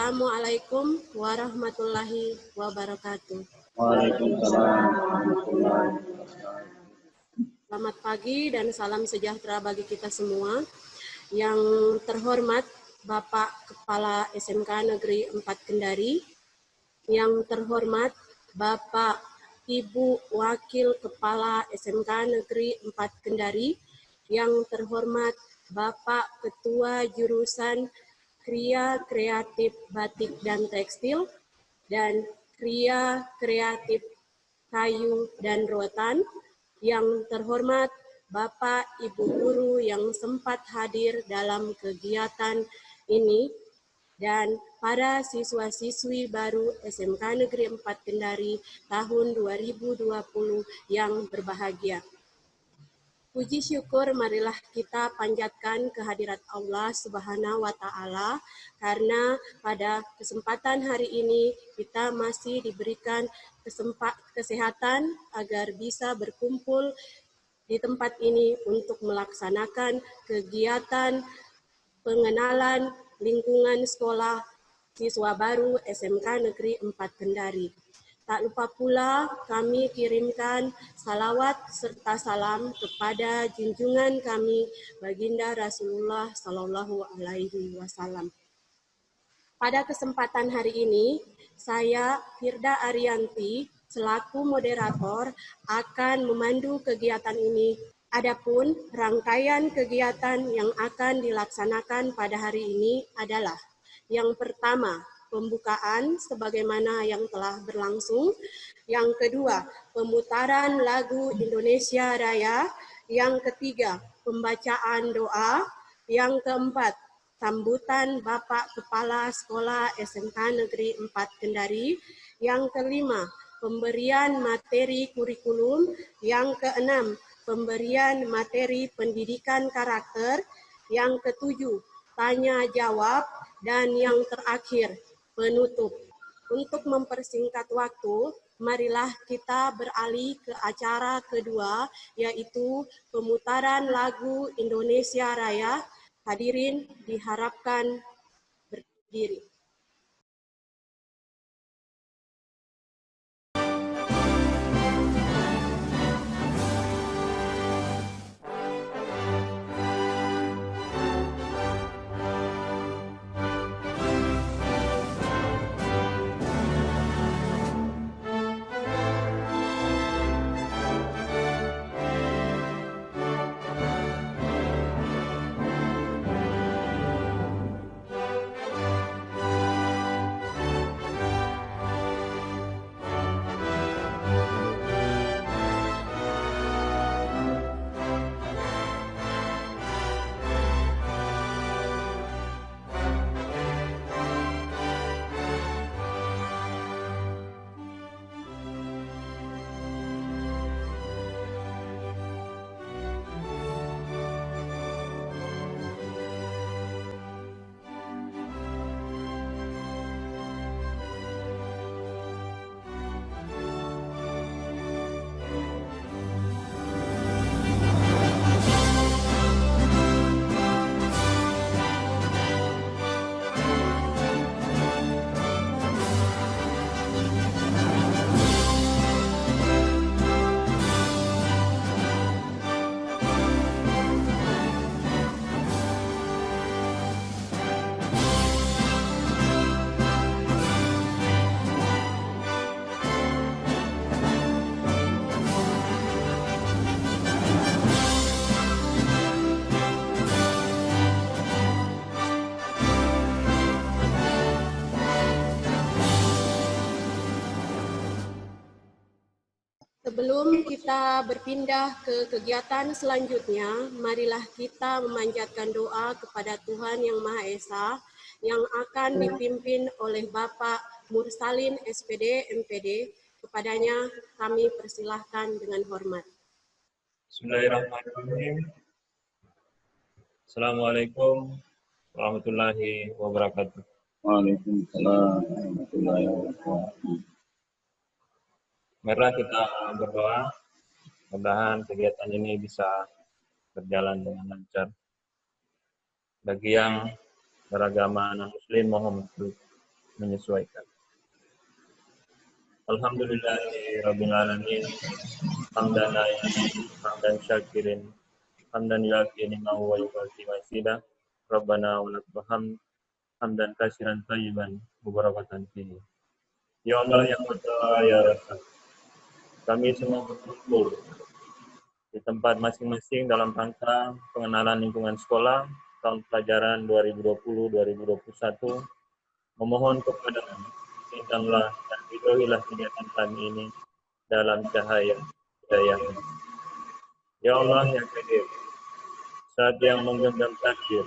Assalamualaikum warahmatullahi wabarakatuh. Waalaikumsalam warahmatullahi wabarakatuh. Selamat pagi dan salam sejahtera bagi kita semua. Yang terhormat Bapak Kepala SMK Negeri 4 Kendari, yang terhormat Bapak Ibu Wakil Kepala SMK Negeri 4 Kendari, yang terhormat Bapak Ketua Jurusan Kria Kreatif Batik dan Tekstil dan Kria Kreatif Kayu dan Rotan, yang terhormat Bapak Ibu Guru yang sempat hadir dalam kegiatan ini, dan para siswa-siswi baru SMK Negeri 4 Kendari tahun 2020 yang berbahagia. Puji syukur marilah kita panjatkan kehadirat Allah Subhanahu wa Ta'ala, karena pada kesempatan hari ini kita masih diberikan kesehatan agar bisa berkumpul di tempat ini untuk melaksanakan kegiatan pengenalan lingkungan sekolah siswa baru SMK Negeri 4 Kendari. Tak lupa pula kami kirimkan salawat serta salam kepada junjungan kami Baginda Rasulullah Sallallahu Alaihi Wasallam. Pada kesempatan hari ini, saya Firda Arianti selaku moderator akan memandu kegiatan ini. Adapun rangkaian kegiatan yang akan dilaksanakan pada hari ini adalah: yang pertama, pembukaan sebagaimana yang telah berlangsung. Yang kedua, pemutaran lagu Indonesia Raya. Yang ketiga, pembacaan doa. Yang keempat, sambutan Bapak Kepala Sekolah SMK Negeri 4 Kendari. Yang kelima, pemberian materi kurikulum. Yang keenam, pemberian materi pendidikan karakter. Yang ketujuh, tanya jawab. Dan yang terakhir, penutup. Untuk mempersingkat waktu, marilah kita beralih ke acara kedua, yaitu pemutaran lagu Indonesia Raya. Hadirin diharapkan berdiri. Sebelum kita berpindah ke kegiatan selanjutnya, marilah kita memanjatkan doa kepada Tuhan Yang Maha Esa yang akan dipimpin oleh Bapak Mursalin SPD MPD. Kepadanya kami persilahkan dengan hormat. Bismillahirrahmanirrahim. Assalamualaikum warahmatullahi wabarakatuh. Waalaikumsalam warahmatullahi wabarakatuh. Marilah kita berdoa, mudah-mudahan kegiatan ini bisa berjalan dengan lancar. Bagi yang beragama non-muslim, mohon menyesuaikan. Alhamdulillahirabbil alamin. Hamdan naimin, hamdan syakirin, hamdan yuafi ni'mahu wa yukafi masidah. Rabbana wa lakal hamd, hamdan katsiran thayyiban mubarakatan fihi. Ya Allah, ya Qudra, ya Rasul, kami semua berkumpul di tempat masing-masing dalam rangka pengenalan lingkungan sekolah tahun pelajaran 2020-2021. Memohon kepada-Mu, izinkanlah dan ridhoilah kegiatan kami ini dalam cahaya hidayah-Mu. Ya Allah yang Qadir, saat yang menggenggam takdir,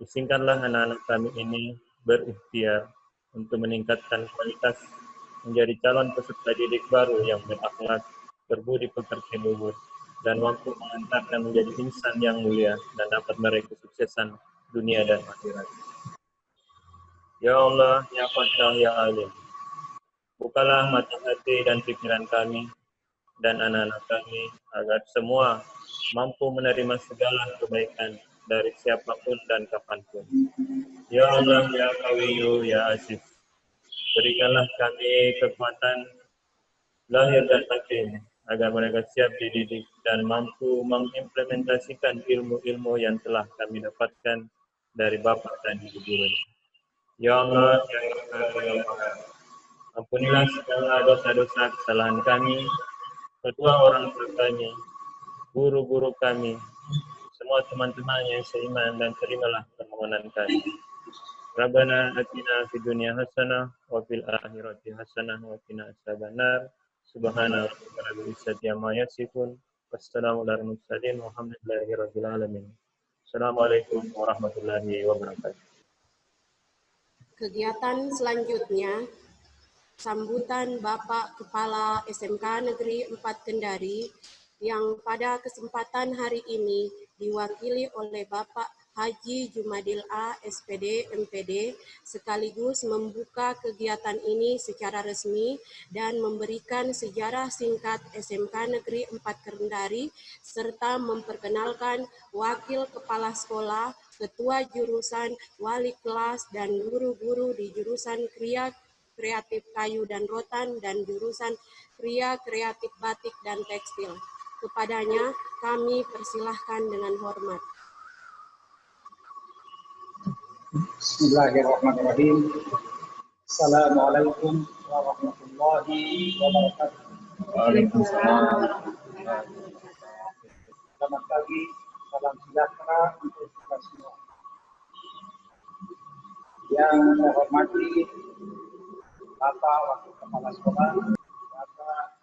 izinkanlah anak-anak kami ini berikhtiar untuk meningkatkan kualitas menjadi calon peserta didik baru yang berakhlak, berbudi pekerti luhur, dan mampu mengantarkan menjadi insan yang mulia dan dapat meraih kesuksesan dunia dan akhirat. Ya Allah, ya Fatah, ya Alim, bukalah mata hati dan pikiran kami dan anak-anak kami agar semua mampu menerima segala kebaikan dari siapapun dan kapanpun. Ya Allah, ya Qawiyu, ya Aziz, berikanlah kami kekuatan lahir dan batin agar mereka siap dididik dan mampu mengimplementasikan ilmu-ilmu yang telah kami dapatkan dari Bapak dan Ibu guru. Ya Allah, ya Rahman, ya Rahman, ampunilah segala dosa-dosa kesalahan kami, kedua orang tua kami, guru-guru kami, semua teman-teman yang seiman, dan terimalah permohonan kami. Rabbana atina fid dunya hasanah wa fil akhirati hasanah wa qina adzabannar. Subhana rabbika rabbil izzati amma yasifun. Wassalamu ala mursalin walhamdulillahi rabbil alamin. Assalamualaikum warahmatullahi wabarakatuh. Kegiatan selanjutnya, sambutan Bapak Kepala SMK Negeri 4 Kendari yang pada kesempatan hari ini diwakili oleh Bapak Haji Jumadil A, SPD, MPD, sekaligus membuka kegiatan ini secara resmi dan memberikan sejarah singkat SMK Negeri 4 Kendari, serta memperkenalkan Wakil Kepala Sekolah, Ketua Jurusan, Wali Kelas, dan guru-guru di jurusan Kria Kreatif Kayu dan Rotan dan jurusan Kria Kreatif Batik dan Tekstil. Kepadanya kami persilahkan dengan hormat. Bismillahirrahmanirrahim. Assalamualaikum warahmatullahi wabarakatuh. Waalaikumsalam. Selamat pagi, salam sejahtera untuk kita semua. Yang saya hormati Bapak Wakil Kepala Sekolah, Bapak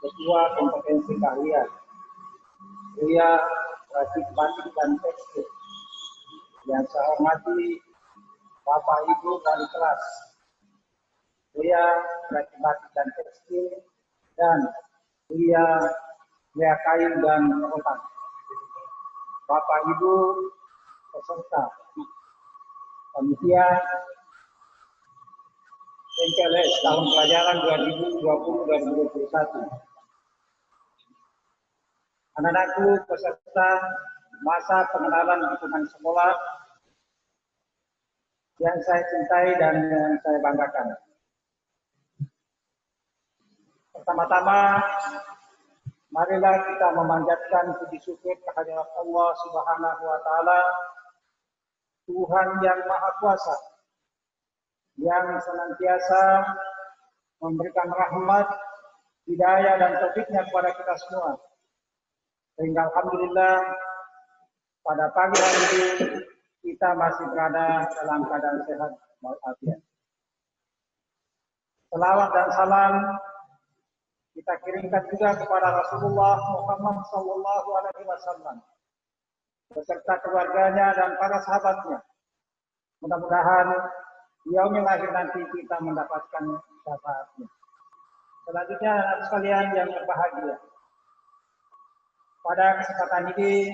Ketua Kompetensi Keahlian, Kria Kreatif Batik dan Tekstil. Yang saya hormati Bapak Ibu Wali Kelas, Kria Kreatif Batik dan Tekstil, dan Kria Kayu dan Rotan. Bapak Ibu peserta panitia MPLS tahun pelajaran 2020-2021. Anak-anakku peserta masa pengenalan lingkungan sekolah yang saya cintai dan yang saya banggakan. Pertama-tama, marilah kita memanjatkan puji syukur kehadirat Allah Subhanahu wa Ta'ala, Tuhan yang Maha Kuasa, yang senantiasa memberikan rahmat, hidayah, dan taufik-Nya kepada kita semua. Sehingga alhamdulillah pada pagi hari ini kita masih berada dalam keadaan sehat walafiat. Selawat dan salam kita kirimkan juga kepada Rasulullah Muhammad SAW beserta keluarganya dan para sahabatnya. Mudah-mudahan di yaumil akhir nanti kita mendapatkan syafaatnya. Selanjutnya anak sekalian yang berbahagia, pada kesempatan ini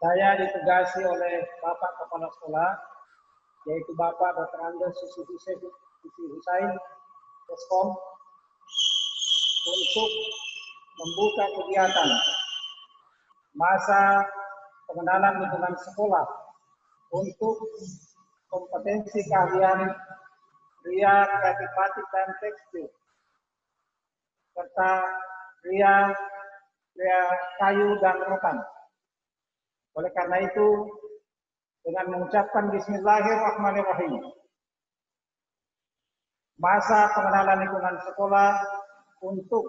saya ditugasi oleh Bapak Kepala Sekolah, yaitu Bapak Dr. Andes Sisi Husain, Eskom, untuk membuka kegiatan masa pengenalan lingkungan sekolah untuk kompetensi keahlian pria, kreatif batik dan tekstil, serta pria kayu dan rotan. Oleh karena itu, dengan mengucapkan Bismillahirrahmanirrahim, masa pengenalan lingkungan sekolah untuk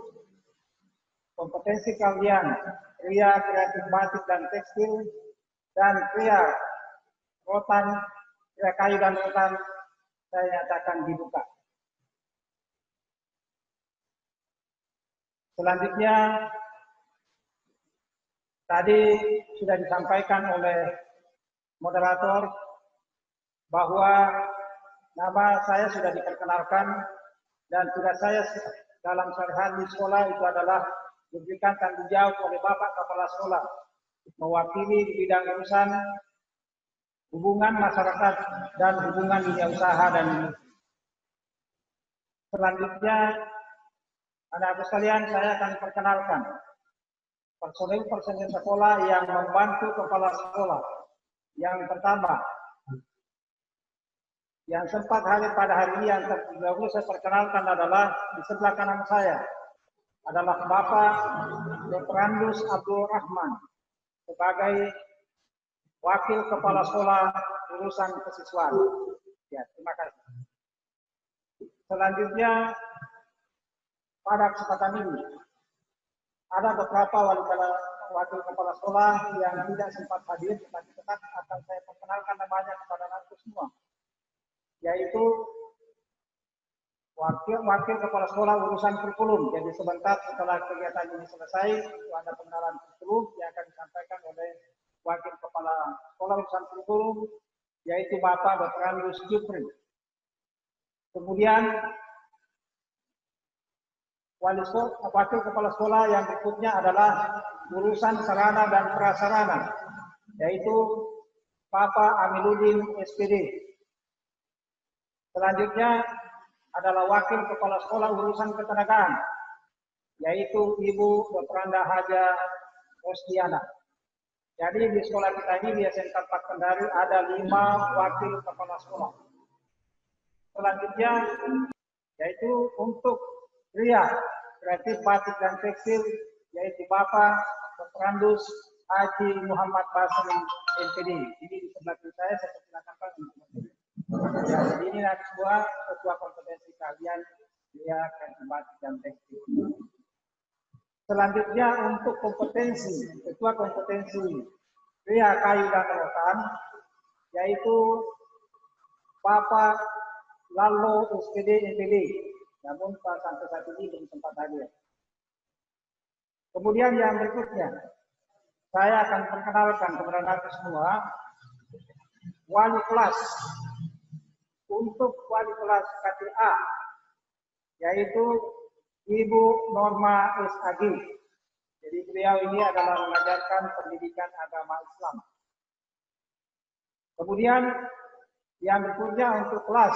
kompetensi keahlian pria, kreatif batik dan tekstil, dan pria kayu dan rotan saya nyatakan dibuka. Selanjutnya, tadi sudah disampaikan oleh moderator bahwa nama saya sudah diperkenalkan dan tugas saya dalam sehari-hari di sekolah itu adalah diberikan tanggung jawab oleh Bapak Kepala Sekolah mewakili di bidang urusan hubungan masyarakat dan hubungan dunia usaha dan industri. Selanjutnya, anak-anak sekalian, saya akan perkenalkan personil sekolah yang membantu kepala sekolah. Yang pertama, yang sempat hadir pada hari ini yang terdahulu saya perkenalkan adalah di sebelah kanan saya adalah Bapak Dr. Andus Abdul Rahman sebagai Wakil Kepala Sekolah Urusan Kesiswaan. Ya, terima kasih. Selanjutnya, pada kesempatan ini ada beberapa wakil kepala sekolah yang tidak sempat hadir, tetapi tetap akan saya perkenalkan namanya kepada nanti semua, yaitu wakil kepala sekolah urusan kurikulum. Jadi sebentar setelah kegiatan ini selesai, ada pengenalan kurikulum yang akan disampaikan oleh wakil kepala sekolah urusan kurikulum, yaitu Bapak Dr. Andus Jupri. Kemudian wakil kepala sekolah yang berikutnya adalah urusan sarana dan prasarana, yaitu Bapak Amiluddin SPD. Selanjutnya adalah wakil kepala sekolah urusan ketenagaan, yaitu Ibu Dr. Anda Haja Rostiana. Jadi di sekolah kita ini di SMK 4 Kendari ada 5 wakil kepala sekolah. Selanjutnya yaitu untuk pria, kreatif batik dan tekstil, yaitu Bapak Dr. Andus Haji Muhammad Basri MPD. Ini di sebelah kiri saya persilakan Pak. Ya, jadi ini adalah sebuah ketua kompetensi keahlian pria, kreatif batik dan tekstil. Selanjutnya untuk ketua kompetensi pria, kayu dan rotan, yaitu Bapak Lalo SPD MPD. Namun sampai saat ini belum sempat hadir. Kemudian yang berikutnya, saya akan perkenalkan kepada Anda semua wali kelas. Untuk wali kelas KTA, yaitu Ibu Norma SAG. Jadi beliau ini adalah mengajarkan pendidikan agama Islam. Kemudian yang berikutnya untuk kelas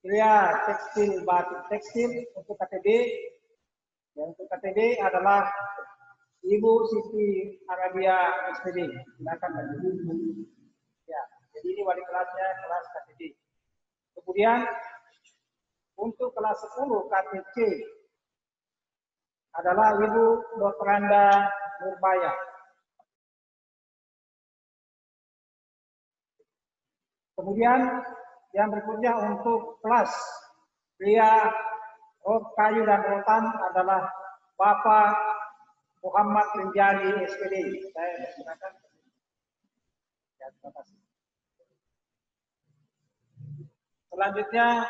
pria tekstil batik tekstil untuk KTB. Yang untuk KTB adalah Ibu Siti Arabia SPD. Silakan. Ya, jadi ini wali kelasnya kelas KTB. Kemudian untuk kelas 10 KTC adalah Ibu Dr. Anda Nurbaya. Kemudian yang berikutnya untuk kelas pria kayu dan rotan adalah Bapak Muhammad Rinjani SPD. Saya silakan. Ya, terima kasih. Selanjutnya,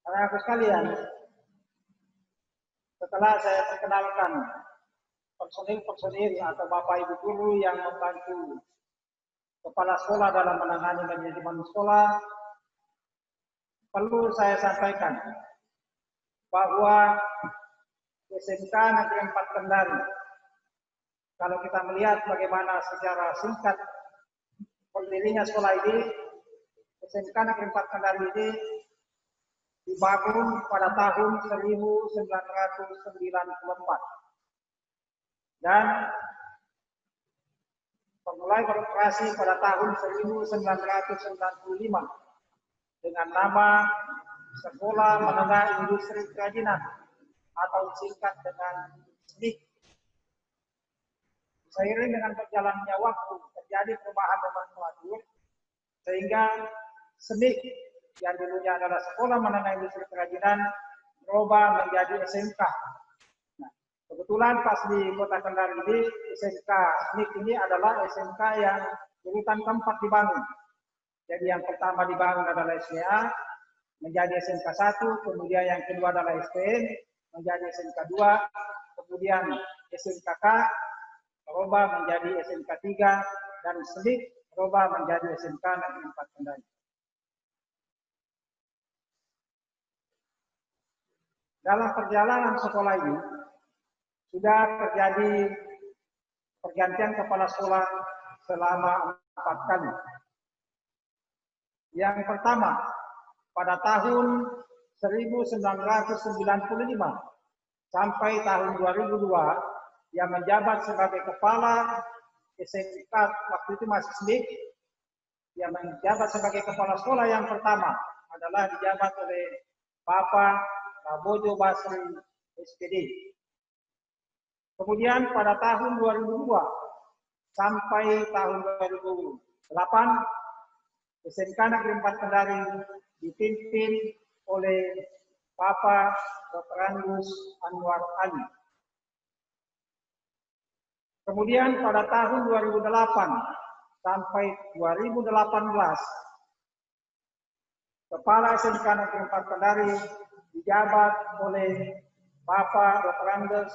anak-anak sekalian, setelah saya perkenalkan personil atau Bapak Ibu guru yang membantu kepala sekolah dalam menangani manajemen sekolah, perlu saya sampaikan bahwa SMK Negeri 4 Kendari, kalau kita melihat bagaimana secara singkat berdirinya sekolah ini, SMK Negeri 4 Kendari ini dibangun pada tahun 1994 dan mulai beroperasi pada tahun 1995 dengan nama Sekolah Menengah Industri Kerajinan atau singkat dengan SMIK. Seiring dengan berjalannya waktu terjadi perubahan nomenklatur sehingga SMIK yang dulunya adalah Sekolah Menengah Industri Kerajinan berubah menjadi SMK. Nah, kebetulan pas di Kota Kendari ini SMK SMIK ini adalah SMK yang urutan keempat dibangun. Jadi yang pertama dibangun adalah SDA, menjadi SMK 1, kemudian yang kedua adalah STM, menjadi SMK 2, kemudian SMKK, berubah menjadi SMK 3, dan SMIK berubah menjadi SMK Negeri 4 Kendari. Dalam perjalanan sekolah ini, sudah terjadi pergantian kepala sekolah selama 4 kali. Yang pertama, pada tahun 1995 sampai tahun 2002, yang menjabat sebagai kepala SMK waktu itu masih SMIK, yang menjabat sebagai kepala sekolah yang pertama adalah dijabat oleh Bapak Bojo Basri SPD. Kemudian pada tahun 2002 sampai tahun 2008, SMK Negeri 4 Kendari dipimpin oleh Bapak Dr. Angus Anwar Ali. Kemudian pada tahun 2008 sampai 2018, Kepala SMK Negeri 4 Kendari dijabat oleh Bapak Dr. Andes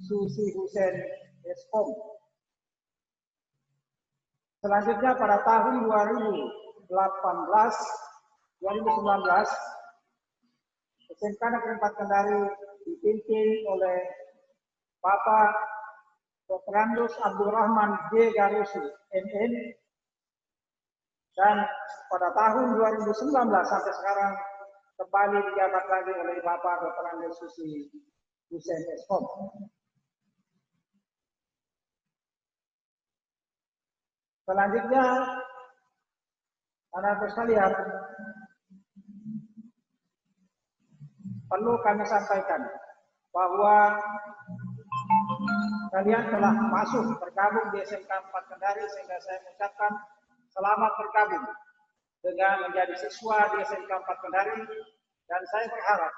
Susi Hussein Eskom. Selanjutnya pada tahun 2019, SMK Negeri 4 Kendari dipimpin oleh Bapak Dr. Andes Abdul Rahman J. Garusi, MN. Dan pada tahun 2019 sampai sekarang kembali dijabat lagi oleh Bapak Dr. Andes Susi Hussein Eskom. Selanjutnya, anak-anak sekalian, perlu kami sampaikan bahwa kalian telah masuk bergabung di SMK 4 Kendari, sehingga saya mengucapkan selamat bergabung dengan menjadi siswa di SMK 4 Kendari, dan saya berharap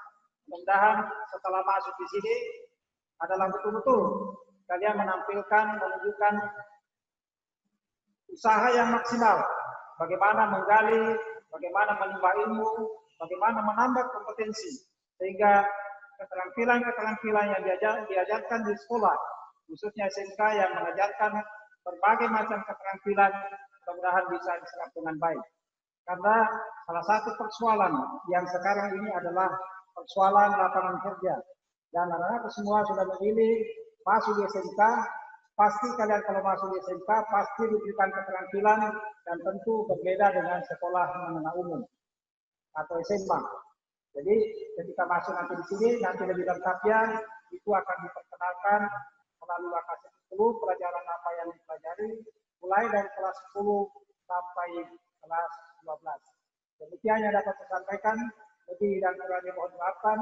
mudah-mudahan setelah masuk di sini adalah betul-betul kalian menunjukkan usaha yang maksimal, bagaimana menggali, bagaimana menimba ilmu, bagaimana menambah kompetensi, sehingga keterampilan-keterampilan yang diajarkan di sekolah, khususnya SMK yang mengajarkan berbagai macam keterampilan, mudah-mudahan bisa diserap dengan baik. Karena salah satu persoalan yang sekarang ini adalah persoalan lapangan kerja. Dan anak-anak semua sudah memilih masuk di SMK, pasti kalian kalau masuk di SMK pasti diberikan keterampilan dan tentu berbeda dengan sekolah menengah umum atau SMA. Jadi ketika masuk nanti di sini, nanti lebih lengkapnya itu akan diperkenalkan melalui AKS 10 pelajaran apa yang dipelajari, mulai dari kelas 10 sampai kelas 12. Demikian yang dapat saya sampaikan, lebih dan kurangnya mohon maafkan.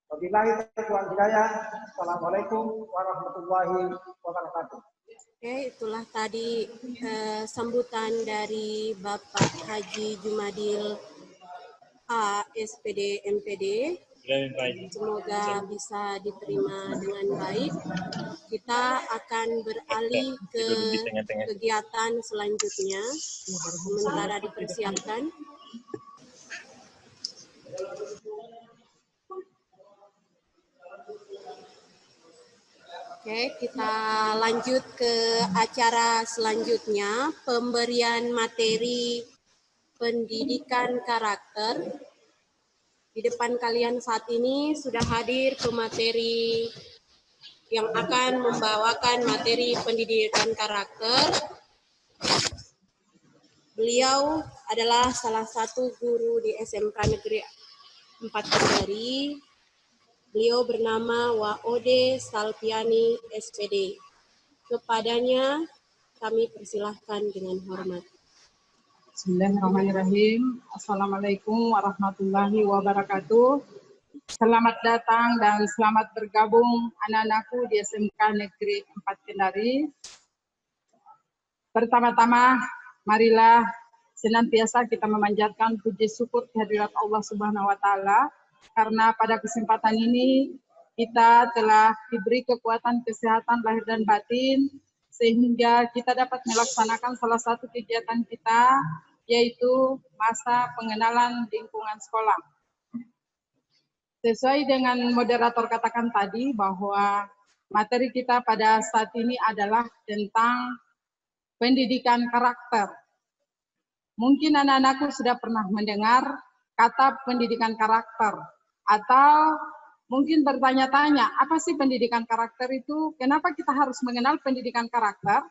Wabillahi taufiq wal hidayah. Assalamualaikum warahmatullahi wabarakatuh. Oke, itulah tadi sambutan dari Bapak Haji Jumadil A, SPD, MPD. Semoga bisa diterima dengan baik. Kita akan beralih ke kegiatan selanjutnya. Sementara dipersiapkan. Oke, kita lanjut ke acara selanjutnya, pemberian materi pendidikan karakter. Di depan kalian saat ini sudah hadir pemateri yang akan membawakan materi pendidikan karakter. Beliau adalah salah satu guru di SMK Negeri 4 Kendari. Beliau bernama Waode Salpiani SPD. Kepadanya Kami persilahkan dengan hormat. Bismillahirrahmanirrahim. Assalamualaikum warahmatullahi wabarakatuh. Selamat datang dan selamat bergabung anak-anakku di SMK Negeri 4 Kendari. Pertama-tama, marilah senantiasa kita memanjatkan puji syukur kehadirat Allah Subhanahu wa Ta'ala, karena pada kesempatan ini kita telah diberi kekuatan kesehatan lahir dan batin, sehingga kita dapat melaksanakan salah satu kegiatan kita, yaitu masa pengenalan lingkungan sekolah. Sesuai dengan moderator katakan tadi bahwa materi kita pada saat ini adalah tentang pendidikan karakter. Mungkin anak-anakku sudah pernah mendengar kata pendidikan karakter, atau mungkin bertanya-tanya, apa sih pendidikan karakter itu? Kenapa kita harus mengenal pendidikan karakter?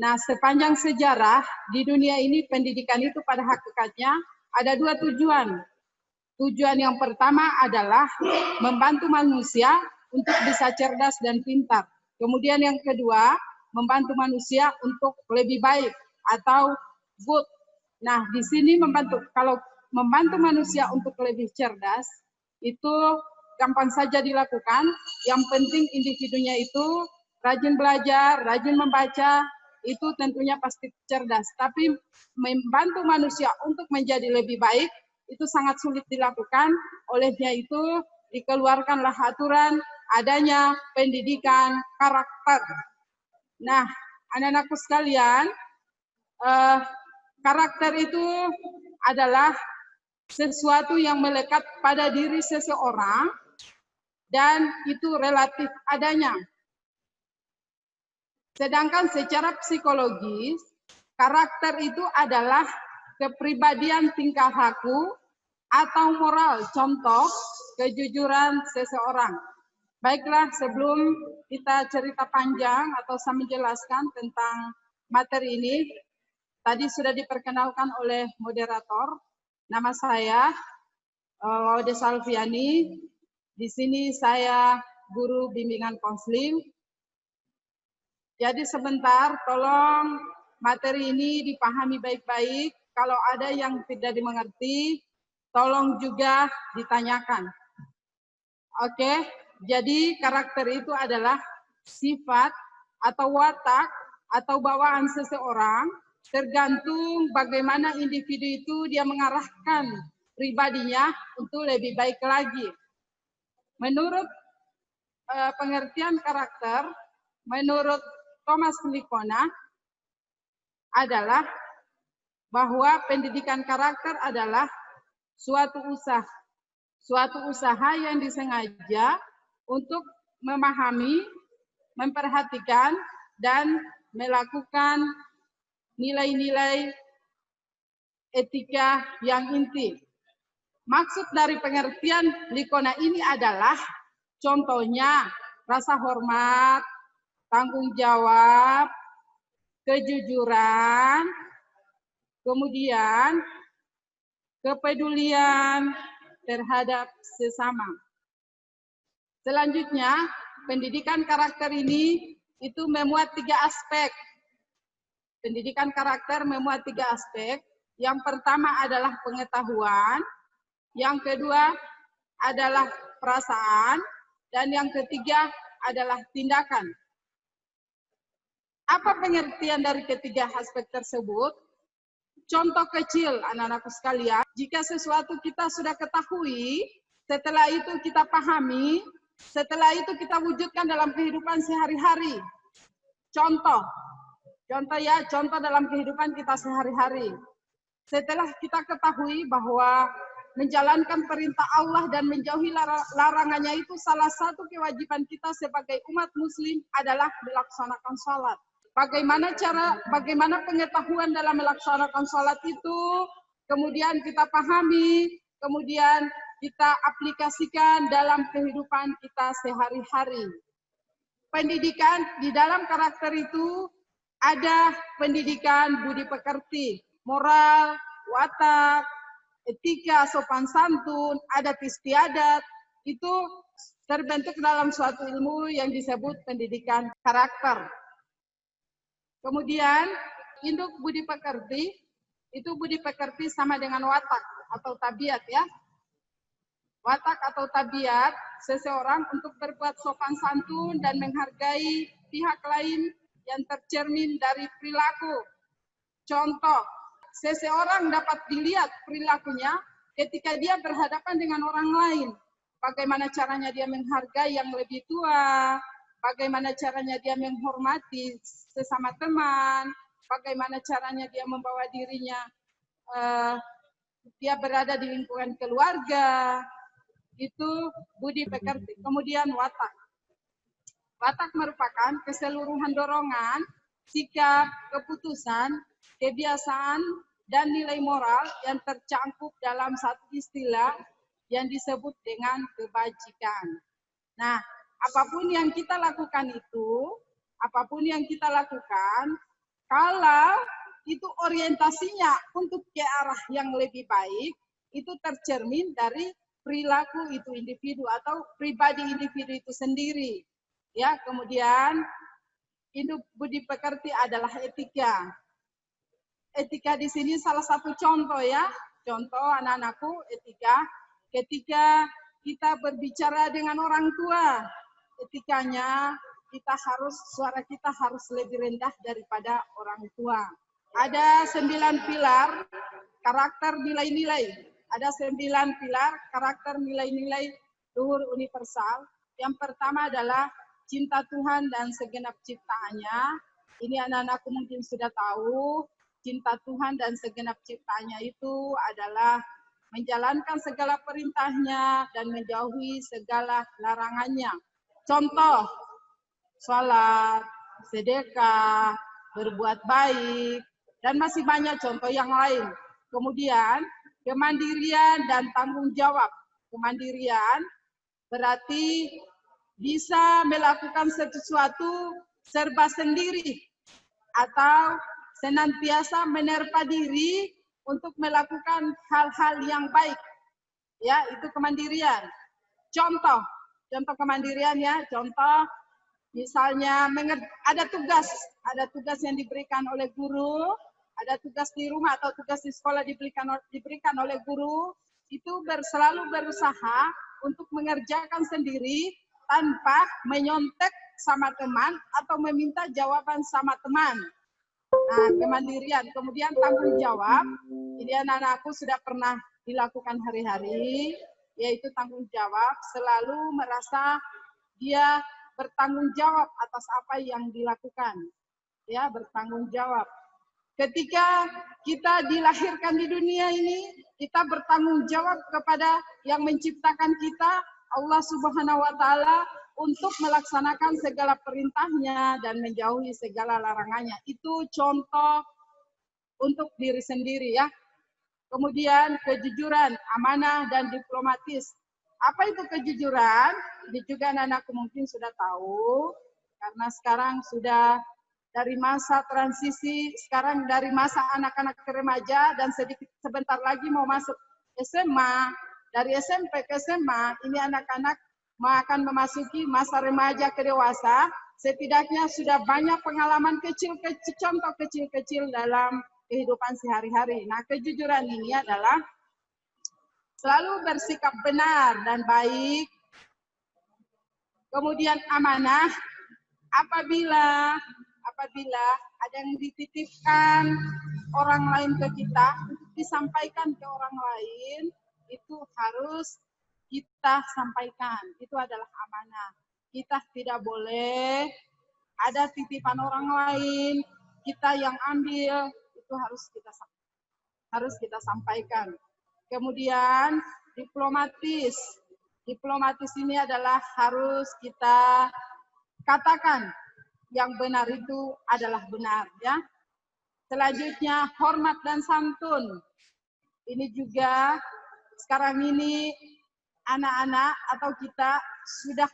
Nah, sepanjang sejarah di dunia ini pendidikan itu pada hakikatnya ada dua tujuan. Tujuan yang pertama adalah membantu manusia untuk bisa cerdas dan pintar. Kemudian yang kedua, membantu manusia untuk lebih baik atau good. Nah, di sini kalau membantu manusia untuk lebih cerdas, itu gampang saja dilakukan. Yang penting individunya itu rajin belajar, rajin membaca, itu tentunya pasti cerdas. Tapi membantu manusia untuk menjadi lebih baik, itu sangat sulit dilakukan. Olehnya itu dikeluarkanlah aturan adanya pendidikan karakter. Nah, anak-anakku sekalian, karakter itu adalah sesuatu yang melekat pada diri seseorang dan itu relatif adanya. Sedangkan secara psikologis, karakter itu adalah kepribadian tingkah laku atau moral, contoh kejujuran seseorang. Baiklah, sebelum kita cerita panjang atau saya menjelaskan tentang materi ini, tadi sudah diperkenalkan oleh moderator. Nama saya Waude Salviani. Di sini saya guru bimbingan konseling. Jadi sebentar, tolong materi ini dipahami baik-baik. Kalau ada yang tidak dimengerti, tolong juga ditanyakan. Oke, jadi karakter itu adalah sifat atau watak atau bawaan seseorang, tergantung bagaimana individu itu dia mengarahkan pribadinya untuk lebih baik lagi. Menurut pengertian karakter, menurut Thomas Likona adalah bahwa pendidikan karakter adalah suatu usaha yang disengaja untuk memahami, memperhatikan, dan melakukan nilai-nilai etika yang inti. Maksud dari pengertian Likona ini adalah contohnya rasa hormat, tanggung jawab, kejujuran, kemudian kepedulian terhadap sesama. Selanjutnya, pendidikan karakter ini itu memuat 3 aspek. Pendidikan karakter memuat 3 aspek. Yang pertama adalah pengetahuan, yang kedua adalah perasaan, dan yang ketiga adalah tindakan. Apa pengertian dari ketiga aspek tersebut? Contoh kecil anak-anakku sekalian, jika sesuatu kita sudah ketahui, setelah itu kita pahami, setelah itu kita wujudkan dalam kehidupan sehari-hari. Contoh dalam kehidupan kita sehari-hari. Setelah kita ketahui bahwa menjalankan perintah Allah dan menjauhi larangannya itu salah satu kewajiban kita sebagai umat muslim adalah melaksanakan sholat. Bagaimana pengetahuan dalam melaksanakan sholat itu, kemudian kita pahami, kemudian kita aplikasikan dalam kehidupan kita sehari-hari. Pendidikan di dalam karakter itu ada pendidikan budi pekerti, moral, watak, etika, sopan santun, adat istiadat, itu terbentuk dalam suatu ilmu yang disebut pendidikan karakter. Kemudian induk budi pekerti, itu budi pekerti sama dengan watak atau tabiat ya. Watak atau tabiat seseorang untuk berbuat sopan santun dan menghargai pihak lain yang tercermin dari perilaku. Contoh, seseorang dapat dilihat perilakunya ketika dia berhadapan dengan orang lain. Bagaimana caranya dia menghargai yang lebih tua, bagaimana caranya dia menghormati sesama teman, bagaimana caranya dia membawa dirinya, dia berada di lingkungan keluarga, itu budi pekerti. Kemudian watak. Watak merupakan keseluruhan dorongan, sikap, keputusan, kebiasaan, dan nilai moral yang tercangkup dalam satu istilah yang disebut dengan kebajikan. Nah, apapun yang kita lakukan itu, kalau itu orientasinya untuk ke arah yang lebih baik, itu tercermin dari perilaku itu individu atau pribadi individu itu sendiri. Ya, kemudian induk budi pekerti adalah etika. Etika di sini salah satu contoh ya. Contoh anak-anakku etika ketika kita berbicara dengan orang tua. Etikanya suara kita harus lebih rendah daripada orang tua. Ada 9 pilar karakter nilai-nilai. Ada 9 pilar karakter nilai-nilai luhur universal. Yang pertama adalah cinta Tuhan dan segenap ciptaannya. Ini anak-anakku mungkin sudah tahu. Cinta Tuhan dan segenap ciptaannya itu adalah menjalankan segala perintahnya dan menjauhi segala larangannya. Contoh, sholat, sedekah, berbuat baik, dan masih banyak contoh yang lain. Kemudian, kemandirian dan tanggung jawab. Kemandirian berarti bisa melakukan sesuatu serba sendiri atau senantiasa menerpa diri untuk melakukan hal-hal yang baik. Ya, itu kemandirian. Contoh kemandirian ya, contoh misalnya ada tugas yang diberikan oleh guru, ada tugas di rumah atau tugas di sekolah diberikan oleh guru, itu selalu berusaha untuk mengerjakan sendiri tanpa menyontek sama teman atau meminta jawaban sama teman. Nah, kemandirian. Kemudian tanggung jawab. Jadi anak-anakku sudah pernah dilakukan hari-hari, yaitu tanggung jawab, selalu merasa dia bertanggung jawab atas apa yang dilakukan. Ya, bertanggung jawab. Ketika kita dilahirkan di dunia ini, kita bertanggung jawab kepada yang menciptakan kita, Allah Subhanahu wa Ta'ala, untuk melaksanakan segala perintahnya dan menjauhi segala larangannya. Itu contoh untuk diri sendiri ya. Kemudian kejujuran, amanah, dan diplomatis. Apa itu kejujuran? Ini juga anak-anakku mungkin sudah tahu, karena sekarang sudah dari masa transisi, sekarang dari masa anak-anak ke remaja, dan sebentar lagi mau masuk SMA. Dari SMP ke SMA, ini anak-anak akan memasuki masa remaja ke dewasa, setidaknya sudah banyak pengalaman contoh kecil-kecil dalam kehidupan sehari-hari. Nah, kejujuran ini adalah selalu bersikap benar dan baik. Kemudian amanah, apabila ada yang dititipkan orang lain ke kita, disampaikan ke orang lain, itu harus kita sampaikan. Itu adalah amanah. Kita tidak boleh ada titipan orang lain, kita yang ambil, itu harus kita sampaikan. Kemudian diplomatis. Diplomatis ini adalah harus kita katakan yang benar itu adalah benar ya. Selanjutnya hormat dan santun. Ini juga sekarang ini anak-anak atau kita sudah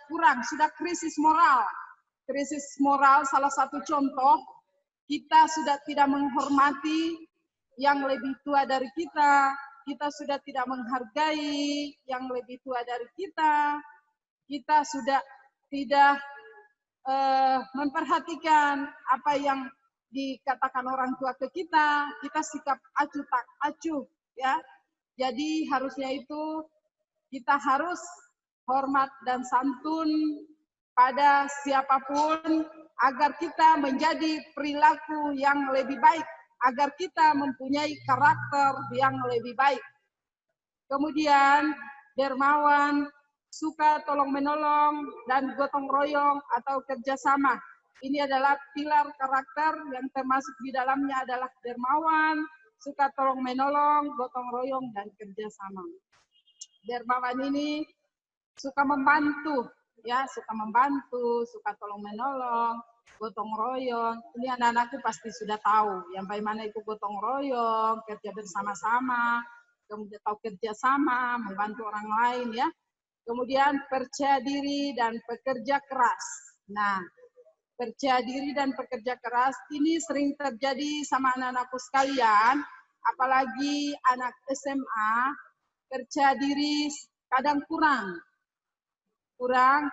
krisis moral. Krisis moral salah satu contoh, kita sudah tidak menghormati yang lebih tua dari kita sudah tidak menghargai yang lebih tua dari kita sudah tidak memperhatikan apa yang dikatakan orang tua ke kita sikap acuh tak acuh ya. Jadi harusnya itu kita harus hormat dan santun pada siapapun agar kita menjadi perilaku yang lebih baik, agar kita mempunyai karakter yang lebih baik. Kemudian dermawan, suka tolong menolong, dan gotong royong atau kerjasama. Ini adalah pilar karakter yang termasuk di dalamnya adalah dermawan, suka tolong menolong, gotong royong, dan kerjasama. Dermawan ini suka membantu, ya, suka tolong menolong, gotong royong. Ini anak-anakku pasti sudah tahu yang bagaimana itu gotong royong, kerja bersama-sama, kemudian tahu kerjasama, membantu orang lain ya. Kemudian percaya diri dan pekerja keras. Nah, percaya diri dan pekerja keras ini sering terjadi sama anak-anakku sekalian, apalagi anak SMA, percaya diri kadang kurang,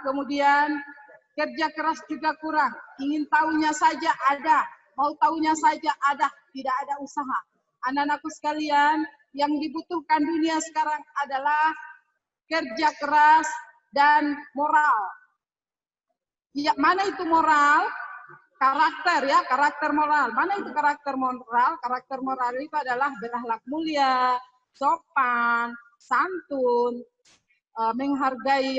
kemudian kerja keras juga kurang, ingin tahunya saja ada, mau tahunya saja ada, tidak ada usaha. Anak-anakku sekalian, yang dibutuhkan dunia sekarang adalah kerja keras dan moral. Ya, mana itu moral? Karakter ya, karakter moral. Mana itu karakter moral? Karakter moral itu adalah berakhlak mulia, sopan, santun, menghargai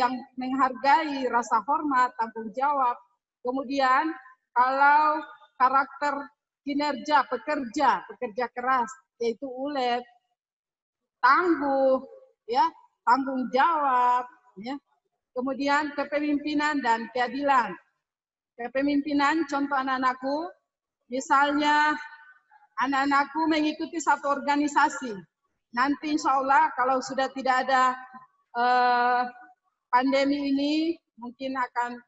rasa hormat, tanggung jawab. Kemudian kalau karakter kinerja, pekerja keras, yaitu ulet, tangguh, ya, tanggung jawab, ya. Kemudian kepemimpinan dan keadilan. Kepemimpinan, contoh anak-anakku, misalnya anak-anakku mengikuti satu organisasi. Nanti insya Allah kalau sudah tidak ada pandemi ini, mungkin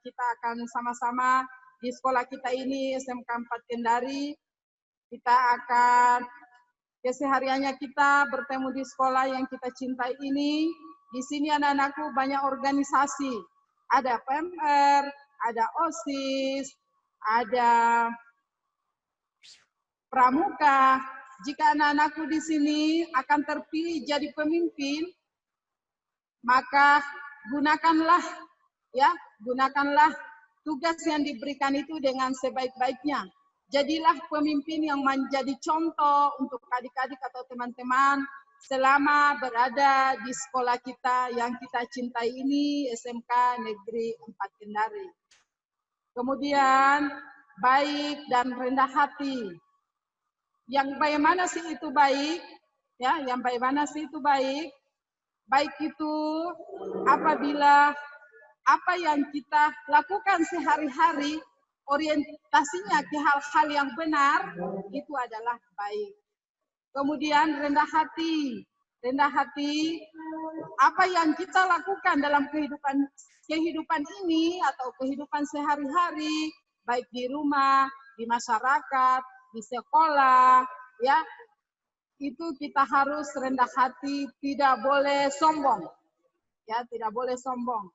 kita akan sama-sama di sekolah kita ini, SMK 4 Kendari, kita akan kesehariannya kita bertemu di sekolah yang kita cintai ini. Di sini anak-anakku banyak organisasi, ada PMR, ada OSIS, ada pramuka. Jika anak-anakku di sini akan terpilih jadi pemimpin, maka gunakanlah tugas yang diberikan itu dengan sebaik-baiknya. Jadilah pemimpin yang menjadi contoh untuk adik-adik atau teman-teman selama berada di sekolah kita yang kita cintai ini, SMK Negeri 4 Kendari. Kemudian baik dan rendah hati. Yang bagaimana sih itu baik? Ya, yang bagaimana sih itu baik? Baik itu apabila apa yang kita lakukan sehari-hari orientasinya ke hal-hal yang benar, itu adalah baik. Kemudian rendah hati. Rendah hati, apa yang kita lakukan dalam kehidupan ini atau kehidupan sehari-hari, baik di rumah, di masyarakat, di sekolah, ya, itu kita harus rendah hati, tidak boleh sombong. Ya, tidak boleh sombong.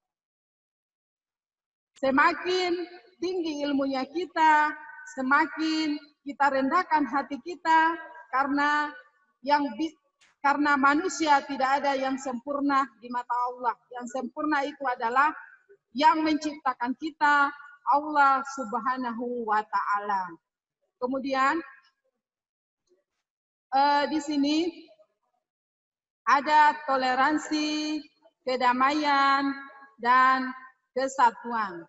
Semakin tinggi ilmunya kita, semakin kita rendahkan hati kita, karena manusia tidak ada yang sempurna di mata Allah. Yang sempurna itu adalah yang menciptakan kita, Allah Subhanahu wa Ta'ala. Kemudian di sini ada toleransi, kedamaian, dan kesatuan.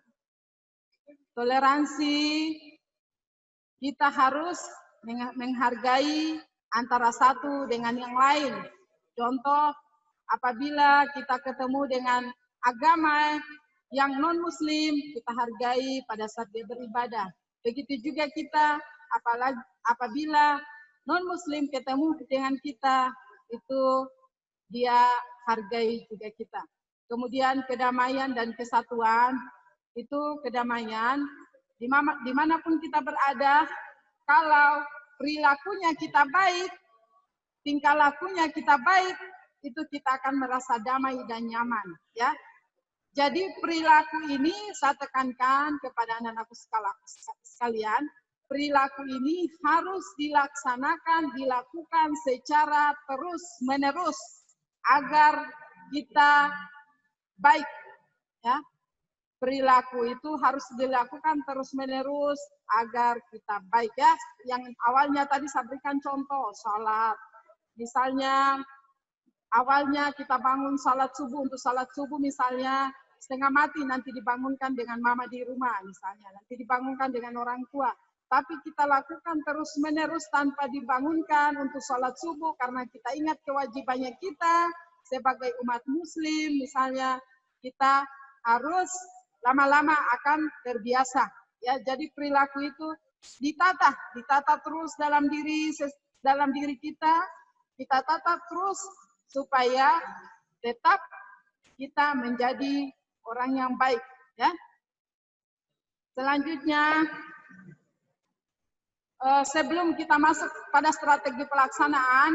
Toleransi, kita harus menghargai antara satu dengan yang lain. Contoh, apabila kita ketemu dengan agama yang non-muslim, kita hargai pada saat dia beribadah. Begitu juga kita, apabila non-muslim ketemu dengan kita, itu dia hargai juga kita. Kemudian kedamaian dan kesatuan, itu kedamaian, dimanapun kita berada, kalau perilakunya kita baik, tingkah lakunya kita baik, itu kita akan merasa damai dan nyaman. Ya. Jadi perilaku ini saya tekankan kepada anak-anakku sekalian, perilaku ini harus dilakukan secara terus-menerus agar kita baik, ya. Perilaku itu harus dilakukan terus-menerus agar kita baik, ya. Yang awalnya tadi saya berikan contoh, salat. Misalnya awalnya kita bangun salat subuh, untuk salat subuh misalnya setengah mati, nanti dibangunkan dengan mama di rumah misalnya, nanti dibangunkan dengan orang tua. Tapi kita lakukan terus-menerus tanpa dibangunkan untuk salat subuh karena kita ingat kewajibannya kita sebagai umat muslim misalnya, kita harus lama-lama akan terbiasa, ya. Jadi perilaku itu ditata terus dalam diri kita tata terus supaya tetap kita menjadi orang yang baik, ya. Selanjutnya, sebelum kita masuk pada strategi pelaksanaan,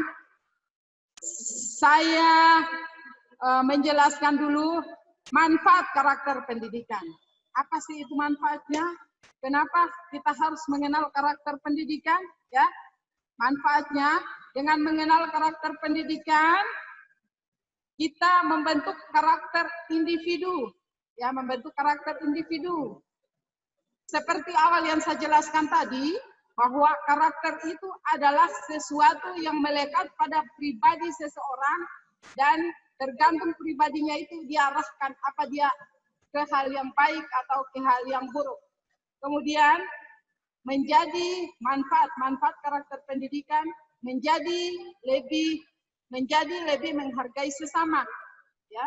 saya menjelaskan dulu manfaat karakter pendidikan. Apa sih itu manfaatnya? Kenapa kita harus mengenal karakter pendidikan? Ya, manfaatnya dengan mengenal karakter pendidikan, kita membentuk karakter individu, ya, membentuk karakter individu. Seperti awal yang saya jelaskan tadi, bahwa karakter itu adalah sesuatu yang melekat pada pribadi seseorang dan tergantung pribadinya itu diarahkan apa dia ke hal yang baik atau ke hal yang buruk. Kemudian menjadi manfaat karakter pendidikan menjadi lebih menghargai sesama, ya.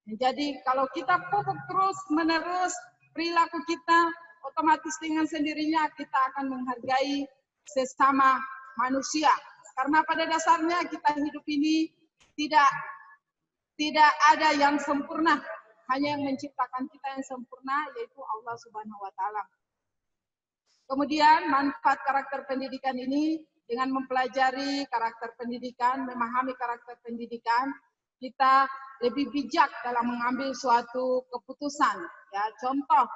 Jadi kalau kita pupuk terus menerus perilaku kita, otomatis dengan sendirinya kita akan menghargai sesama manusia. Karena pada dasarnya kita hidup ini tidak ada yang sempurna, hanya yang menciptakan kita yang sempurna yaitu Allah Subhanahu wa taala. Kemudian manfaat karakter pendidikan ini dengan mempelajari karakter pendidikan, memahami karakter pendidikan, kita lebih bijak dalam mengambil suatu keputusan, ya. Contoh,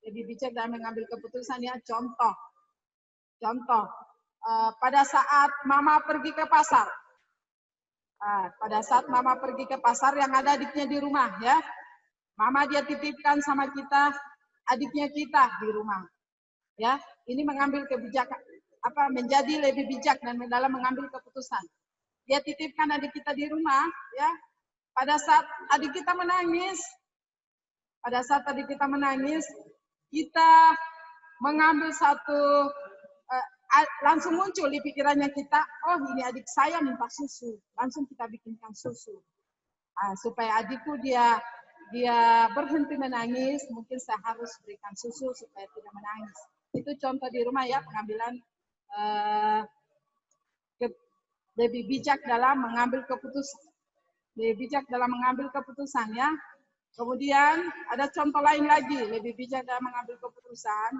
lebih bijak dalam mengambil keputusan, ya. Contoh, pada saat mama pergi ke pasar, yang ada adiknya di rumah, ya, mama dia titipkan sama kita, adiknya kita di rumah, ya. Ini mengambil kebijakan, menjadi lebih bijak dan dalam mengambil keputusan. Dia titipkan adik kita di rumah, ya. Pada saat adik kita menangis, kita mengambil satu, langsung muncul di pikirannya kita, oh ini adik saya minta susu, langsung kita bikinkan susu. Supaya adikku dia berhenti menangis, mungkin saya harus berikan susu supaya tidak menangis. Itu contoh di rumah, ya, pengambilan lebih bijak dalam mengambil keputusan, ya. Kemudian ada contoh lain lagi, lebih bijak dalam mengambil keputusan,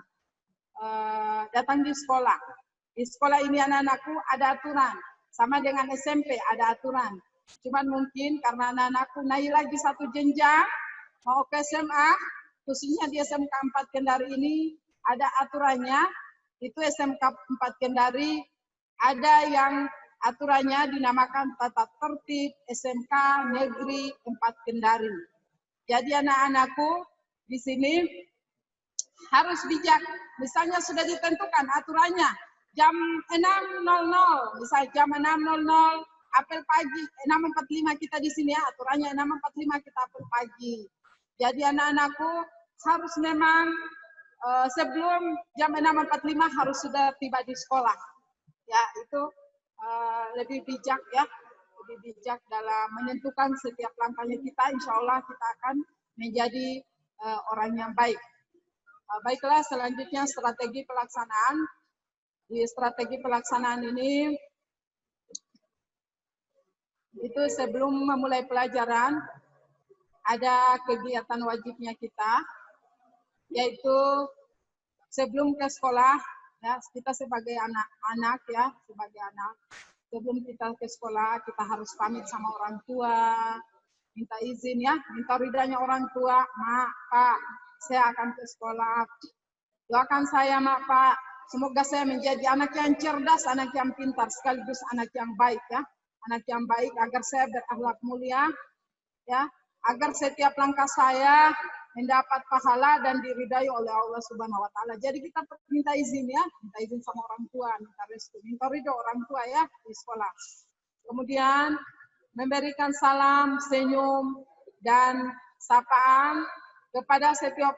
datang di sekolah. Di sekolah ini anak-anakku ada aturan, sama dengan SMP ada aturan. Cuman mungkin karena anak-anakku naik lagi satu jenjang, mau ke SMA, khususnya di SMK 4 Kendari ini ada aturannya, itu SMK 4 Kendari ada yang aturannya dinamakan tata tertib SMK Negeri 4 Kendari. Jadi anak-anakku di sini harus bijak. Misalnya sudah ditentukan aturannya jam 6.00, misalnya jam 6.00 apel pagi, 6.45 kita di sini, ya, aturannya 6.45 kita apel pagi. Jadi anak-anakku harus memang sebelum jam 6.45 harus sudah tiba di sekolah. Ya, itu lebih bijak, ya. Lebih bijak dalam menentukan setiap langkahnya kita, insya Allah kita akan menjadi orang yang baik. Baiklah, selanjutnya strategi pelaksanaan. Di strategi pelaksanaan ini, itu sebelum memulai pelajaran, ada kegiatan wajibnya kita, yaitu sebelum ke sekolah, ya, kita sebagai anak-anak, ya, sebelum kita ke sekolah, kita harus pamit sama orang tua, minta izin, ya, minta ridhanya orang tua, Mak, Pak, saya akan ke sekolah, doakan saya, Mak, Pak, semoga saya menjadi anak yang cerdas, anak yang pintar, sekaligus anak yang baik ya. Anak yang baik agar saya berakhlak mulia ya, agar setiap langkah saya mendapat pahala dan diridai oleh Allah Subhanahu wa taala. Jadi kita minta izin ya, minta izin sama orang tua, minta restu, minta ridho orang tua ya di sekolah. Kemudian memberikan salam, senyum dan sapaan kepada setiap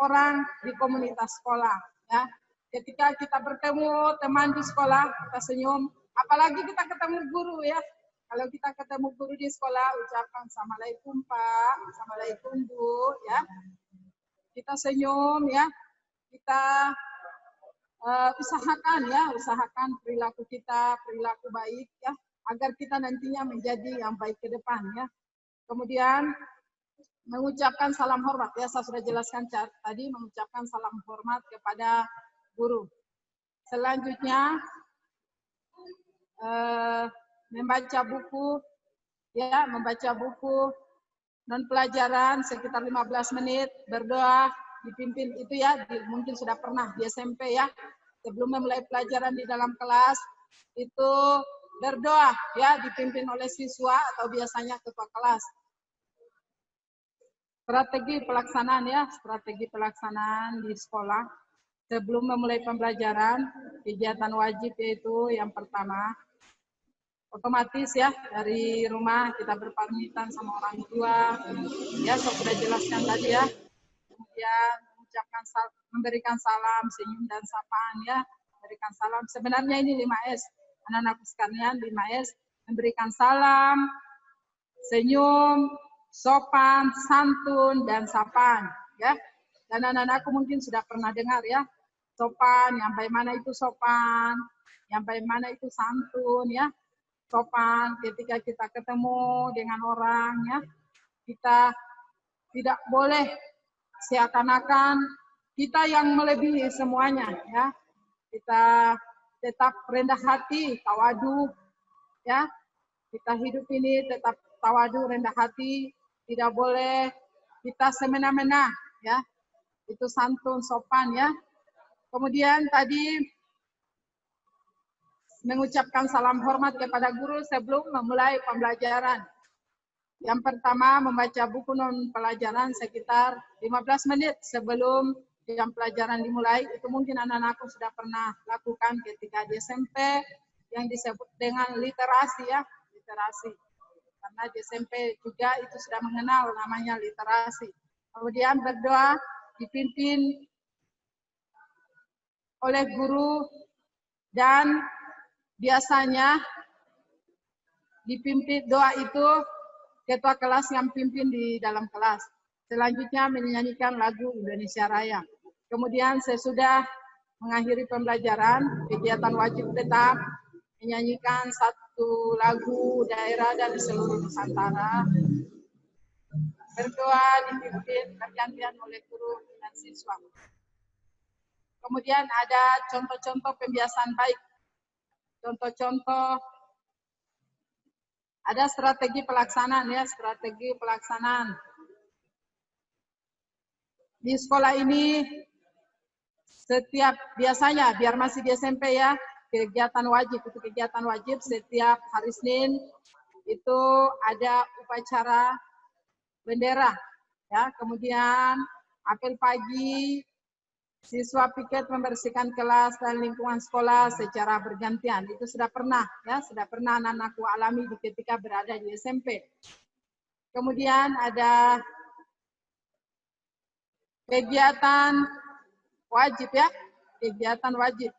orang di komunitas sekolah ya. Ketika kita bertemu teman di sekolah, kita senyum, apalagi kita ketemu guru ya. Kalau kita ketemu guru di sekolah, ucapkan Assalamualaikum Pak, Assalamualaikum Bu ya. Kita senyum ya. Kita usahakan perilaku kita, perilaku baik ya, agar kita nantinya menjadi yang baik ke depan ya. Kemudian mengucapkan salam hormat ya, saya sudah jelaskan tadi, mengucapkan salam hormat kepada guru. Selanjutnya membaca buku ya, membaca buku non pelajaran sekitar 15 menit, berdoa dipimpin itu ya, mungkin sudah pernah di SMP ya, sebelum memulai pelajaran di dalam kelas itu berdoa ya, dipimpin oleh siswa atau biasanya ketua kelas. Strategi pelaksanaan ya, strategi pelaksanaan di sekolah sebelum memulai pembelajaran, kegiatan wajib yaitu yang pertama, otomatis ya dari rumah kita berpamitan sama orang tua ya, saya sudah jelaskan tadi ya. Kemudian memberikan salam, senyum dan sapaan ya, memberikan salam. Sebenarnya ini 5S, anak-anakku sekalian, 5S, memberikan salam, senyum, sopan, santun dan sapaan ya. Dan anak-anakku mungkin sudah pernah dengar ya, sopan, yang bagaimana itu sopan, yang bagaimana itu santun ya. Sopan ketika kita ketemu dengan orang ya, kita tidak boleh seakan-akan kita yang melebihi semuanya ya. Kita tetap rendah hati, tawadu ya. Kita hidup ini tetap tawadu, rendah hati, tidak boleh kita semena-mena ya. Itu santun, sopan ya. Kemudian tadi mengucapkan salam hormat kepada guru sebelum memulai pembelajaran. Yang pertama, membaca buku non pelajaran sekitar 15 menit sebelum jam pelajaran dimulai. Itu mungkin anak-anakku sudah pernah lakukan ketika di SMP yang disebut dengan literasi ya, literasi. Karena di SMP juga itu sudah mengenal namanya literasi. Kemudian berdoa dipimpin oleh guru dan biasanya dipimpin doa itu ketua kelas yang pimpin di dalam kelas. Selanjutnya menyanyikan lagu Indonesia Raya. Kemudian sesudah mengakhiri pembelajaran, kegiatan wajib tetap menyanyikan satu lagu daerah dari seluruh Nusantara. Berdoa dipimpin bergantian oleh guru dan siswa. Kemudian ada contoh-contoh pembiasaan baik. Contoh-contoh, ada strategi pelaksanaan ya, strategi pelaksanaan. Di sekolah ini setiap biasanya biar masih di SMP ya, kegiatan wajib setiap hari Senin itu ada upacara bendera ya, kemudian apel pagi siswa piket membersihkan kelas dan lingkungan sekolah secara bergantian. Itu sudah pernah ya, sudah pernah anak-anakku alami ketika berada di SMP. Kemudian ada kegiatan wajib ya, kegiatan wajib.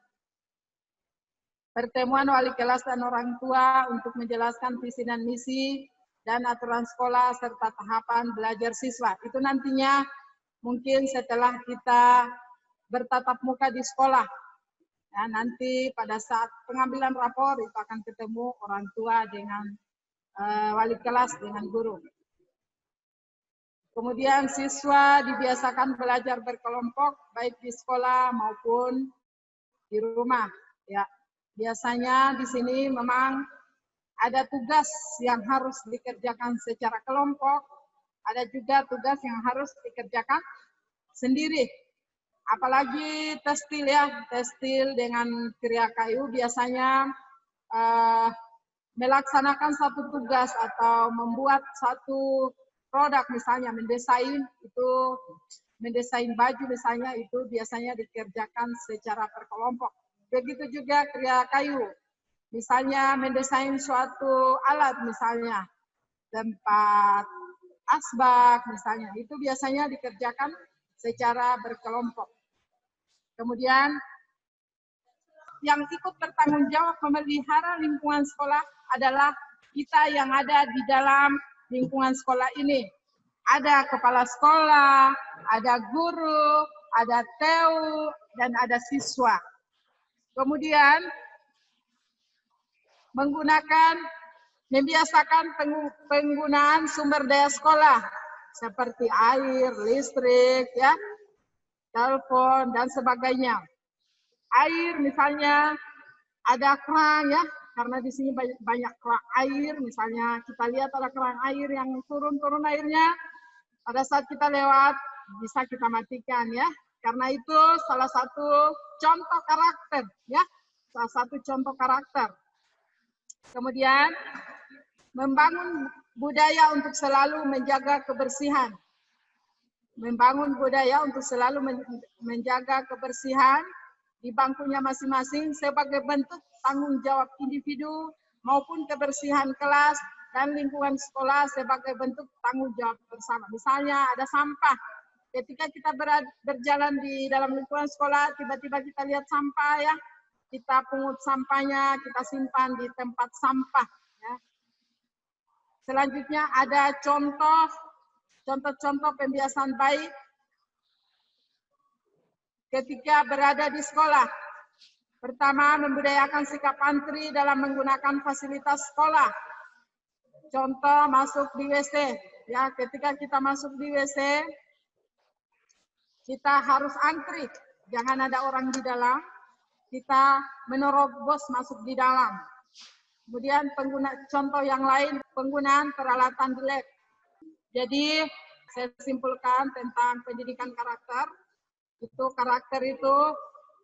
Pertemuan wali kelas dan orang tua untuk menjelaskan visi dan misi dan aturan sekolah serta tahapan belajar siswa. Itu nantinya mungkin setelah kita bertatap muka di sekolah. Ya, nanti pada saat pengambilan rapor itu akan ketemu orang tua dengan wali kelas, dengan guru. Kemudian siswa dibiasakan belajar berkelompok baik di sekolah maupun di rumah. Ya, biasanya di sini memang ada tugas yang harus dikerjakan secara kelompok, ada juga tugas yang harus dikerjakan sendiri. apalagi tekstil ya, tekstil dengan kriya kayu biasanya melaksanakan satu tugas atau membuat satu produk, misalnya mendesain baju misalnya, itu biasanya dikerjakan secara berkelompok. Begitu juga kriya kayu, misalnya mendesain suatu alat, misalnya tempat asbak misalnya, itu biasanya dikerjakan secara berkelompok. Kemudian yang ikut bertanggung jawab memelihara lingkungan sekolah adalah kita yang ada di dalam lingkungan sekolah ini. Ada kepala sekolah, ada guru, ada TU, dan ada siswa. Kemudian membiasakan penggunaan sumber daya sekolah seperti air, listrik, ya, telepon, dan sebagainya. Air misalnya ada keran ya, karena di sini banyak keran air, misalnya kita lihat ada keran air yang turun airnya, pada saat kita lewat bisa kita matikan ya, karena itu salah satu contoh karakter ya, salah satu contoh karakter. Kemudian membangun budaya untuk selalu menjaga kebersihan. Membangun budaya untuk selalu menjaga kebersihan di bangkunya masing-masing sebagai bentuk tanggung jawab individu maupun kebersihan kelas dan lingkungan sekolah sebagai bentuk tanggung jawab bersama. Misalnya ada sampah, ketika kita berjalan di dalam lingkungan sekolah, tiba-tiba kita lihat sampah ya, kita pungut sampahnya, kita simpan di tempat sampah. Ya. Selanjutnya ada contoh-contoh pembiasaan baik ketika berada di sekolah. Pertama, membudayakan sikap antri dalam menggunakan fasilitas sekolah. Contoh, masuk di WC. Ya, ketika kita masuk di WC, kita harus antri. Jangan ada orang di dalam, kita menerobos masuk di dalam. Kemudian contoh yang lain, penggunaan peralatan di lab. Jadi, saya simpulkan tentang pendidikan karakter. Karakter itu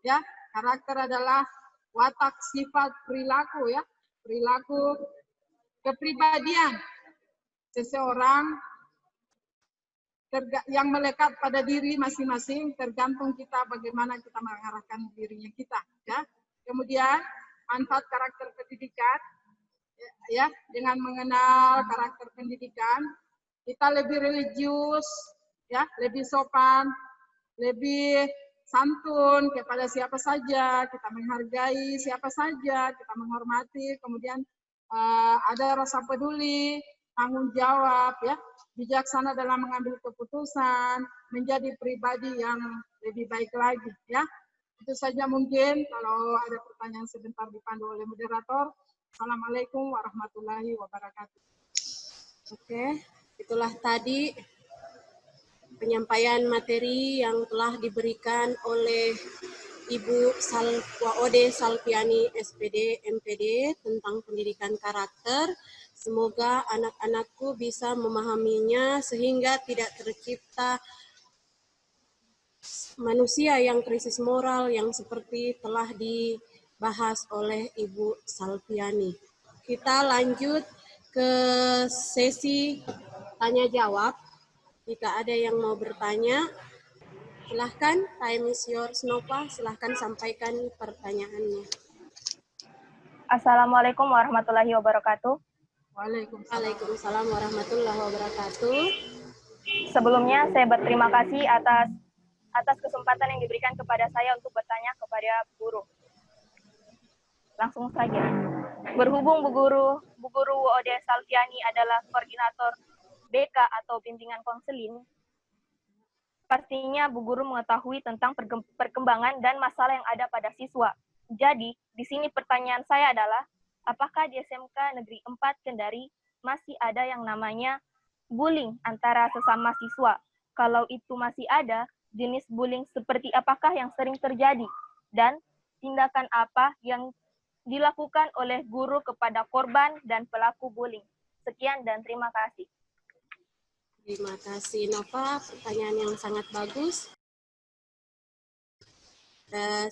ya, karakter adalah watak, sifat, perilaku ya, perilaku, kepribadian seseorang yang melekat pada diri masing-masing, tergantung kita bagaimana kita mengarahkan dirinya kita ya. Kemudian manfaat karakter pendidikan ya, dengan mengenal karakter pendidikan kita lebih religius ya, lebih sopan, lebih santun kepada siapa saja, kita menghargai siapa saja, kita menghormati, kemudian ada rasa peduli, tanggung jawab, ya, bijaksana dalam mengambil keputusan, menjadi pribadi yang lebih baik lagi, ya. Itu saja mungkin. Kalau ada pertanyaan sebentar dipandu oleh moderator. Assalamualaikum warahmatullahi wabarakatuh. Oke, itulah tadi penyampaian materi yang telah diberikan oleh Ibu Waode Salpiani SPD MPD tentang pendidikan karakter. Semoga anak-anakku bisa memahaminya sehingga tidak tercipta manusia yang krisis moral yang seperti telah dibahas oleh Ibu Salpiani. Kita lanjut ke sesi tanya jawab. Jika ada yang mau bertanya, silahkan, time is yours, Nova. Silahkan sampaikan pertanyaannya. Assalamualaikum warahmatullahi wabarakatuh. Waalaikumsalam warahmatullahi wabarakatuh. Sebelumnya saya berterima kasih atas kesempatan yang diberikan kepada saya untuk bertanya kepada guru. Langsung saja. Berhubung Bu Guru Waode Salpiani adalah koordinator BK atau bimbingan konseling, pastinya Bu Guru mengetahui tentang perkembangan dan masalah yang ada pada siswa. Jadi, di sini pertanyaan saya adalah, apakah di SMK Negeri 4 Kendari masih ada yang namanya bullying antara sesama siswa? Kalau itu masih ada, jenis bullying seperti apakah yang sering terjadi? Dan tindakan apa yang dilakukan oleh guru kepada korban dan pelaku bullying? Sekian dan terima kasih. Terima kasih, Nova. Pertanyaan yang sangat bagus.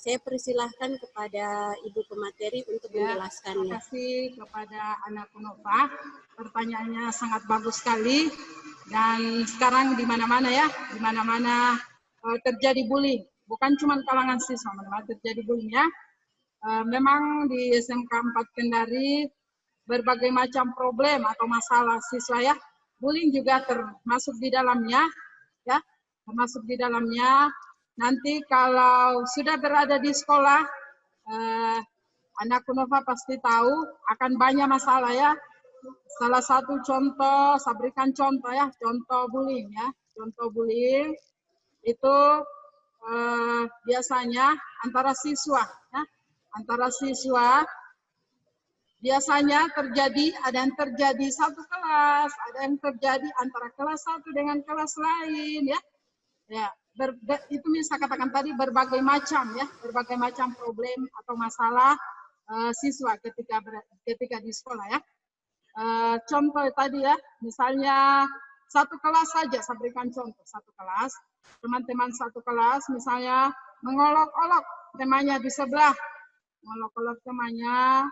Saya persilahkan kepada Ibu Pemateri untuk Terima menjelaskannya. kasih kepada Anakku Nova. Pertanyaannya sangat bagus sekali. Dan sekarang di mana-mana ya, di mana-mana terjadi bullying. Bukan cuma kalangan siswa, mana-mana terjadi bullying ya. Memang di SMK 4 Kendari berbagai macam problem atau masalah siswa ya. Bullying juga termasuk di dalamnya ya, termasuk di dalamnya. Nanti kalau sudah berada di sekolah, Anakku Nova pasti tahu akan banyak masalah ya. Salah satu contoh, saya berikan contoh ya, contoh bullying ya. Contoh bullying itu biasanya antara siswa ya. Antara siswa biasanya ada yang terjadi satu kelas, ada yang terjadi antara kelas satu dengan kelas lain ya. Ya, itu saya katakan tadi berbagai macam ya, berbagai macam problem atau masalah siswa ketika di sekolah ya. Contoh tadi ya, misalnya satu kelas saja, saya berikan contoh satu kelas, teman-teman satu kelas misalnya mengolok-olok temannya di sebelah, mengolok-olok temannya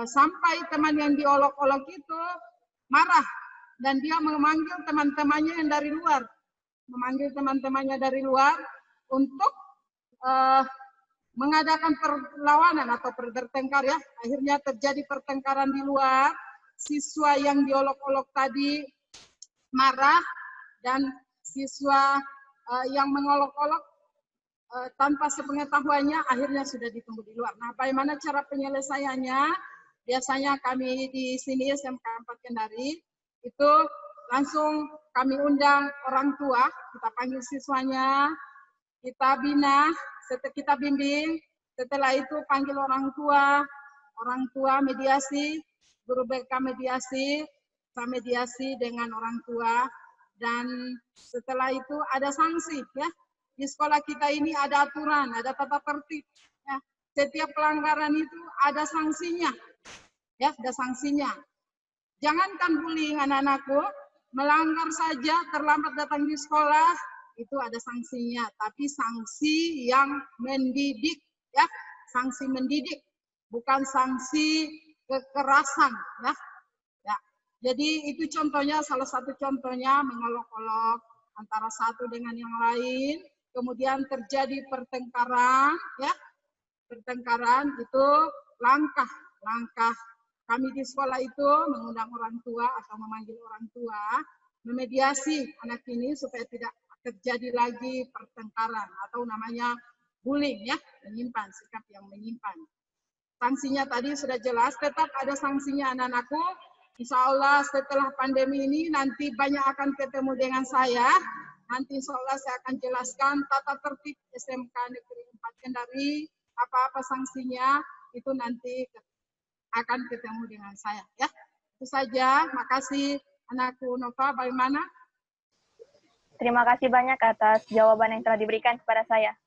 sampai teman yang diolok-olok itu marah dan dia memanggil teman-temannya yang dari luar. Memanggil teman-temannya dari luar untuk mengadakan perlawanan atau bertengkar ya. Akhirnya terjadi pertengkaran di luar. Siswa yang diolok-olok tadi marah dan siswa yang mengolok-olok tanpa sepengetahuannya akhirnya sudah ditunggu di luar. Nah, bagaimana cara penyelesaiannya? Biasanya kami di sini SMK 4 Kendari itu langsung kami undang orang tua, kita panggil siswanya, kita bina, kita bimbing, setelah itu panggil orang tua mediasi, guru BK mediasi, kita mediasi dengan orang tua, dan setelah itu ada sanksi ya. Di sekolah kita ini ada aturan, ada tata tertib. Ya. Setiap pelanggaran itu ada sanksinya, ya, ada sanksinya. Jangankan bullying anak-anakku, melanggar saja, terlambat datang di sekolah, itu ada sanksinya. Tapi sanksi yang mendidik, ya, sanksi mendidik, bukan sanksi kekerasan, ya. Ya. Jadi itu contohnya, salah satu contohnya mengolok-olok antara satu dengan yang lain, kemudian terjadi pertengkaran, ya. Pertengkaran itu langkah kami di sekolah itu mengundang orang tua atau memanggil orang tua, memediasi anak ini supaya tidak terjadi lagi pertengkaran atau namanya bullying ya, menyimpan, sikap yang menyimpan. Sanksinya tadi sudah jelas, tetap ada sanksinya anak-anakku. Insya Allah setelah pandemi ini nanti banyak akan ketemu dengan saya. Nanti insya Allah saya akan jelaskan tata tertib SMK Negeri 4 Kendari, apa-apa sanksinya, itu nanti akan ketemu dengan saya ya. Itu saja. Makasih Anakku Nova, bagaimana? Terima kasih banyak atas jawaban yang telah diberikan kepada saya.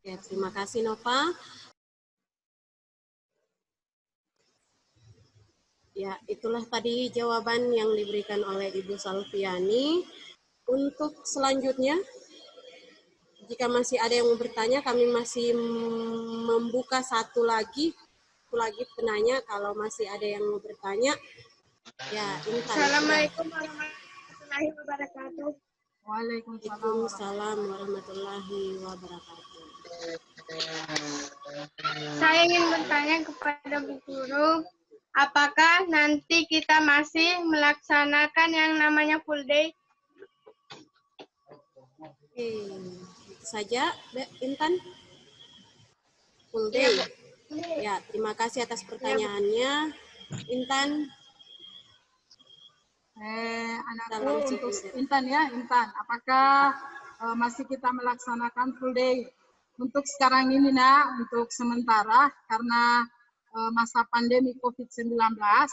Ya, terima kasih Nova. Ya, itulah tadi jawaban yang diberikan oleh Ibu Salviani. Untuk selanjutnya, jika masih ada yang mau bertanya, kami masih membuka satu lagi penanya. Kalau masih ada yang mau bertanya, ya Intan. Assalamualaikum warahmatullahi wabarakatuh. Waalaikumsalam warahmatullahi wabarakatuh. Saya ingin bertanya kepada Bu Guru, apakah nanti kita masih melaksanakan yang namanya full day? Oke, itu saja Intan. Full day. Ya, terima kasih atas pertanyaannya, Intan. Anakku untuk Intan ya, Intan. Apakah masih kita melaksanakan full day? Untuk sekarang ini untuk sementara karena masa pandemi COVID-19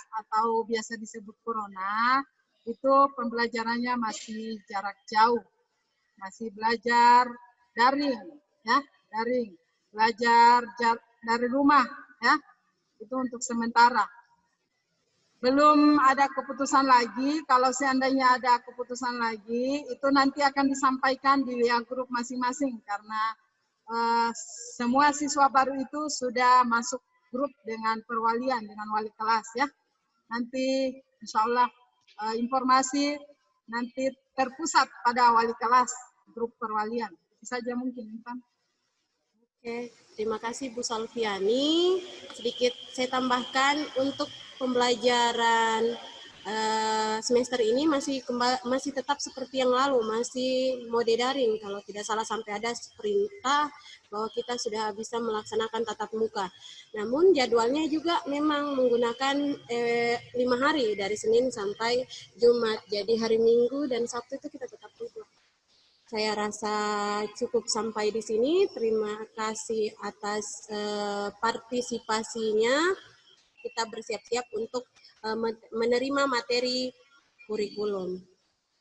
atau biasa disebut Corona, itu pembelajarannya masih jarak jauh. Masih belajar daring, ya, daring. Belajar dari rumah, ya. Itu untuk sementara. Belum ada keputusan lagi, kalau seandainya ada keputusan lagi, itu nanti akan disampaikan di WA grup masing-masing, karena semua siswa baru itu sudah masuk grup dengan perwalian, dengan wali kelas ya. Nanti insya Allah informasi nanti terpusat pada wali kelas grup perwalian. Itu saja mungkin, Intan. Oke, terima kasih Bu Salviani. Sedikit saya tambahkan untuk pembelajaran semester ini masih tetap seperti yang lalu, masih mode daring. Kalau tidak salah sampai ada perintah bahwa kita sudah bisa melaksanakan tatap muka. Namun jadwalnya juga memang menggunakan 5 hari dari Senin sampai Jumat. Jadi hari Minggu dan Sabtu itu kita tetap tutup. Saya rasa cukup sampai di sini. Terima kasih atas partisipasinya. Kita bersiap-siap untuk menerima materi kurikulum.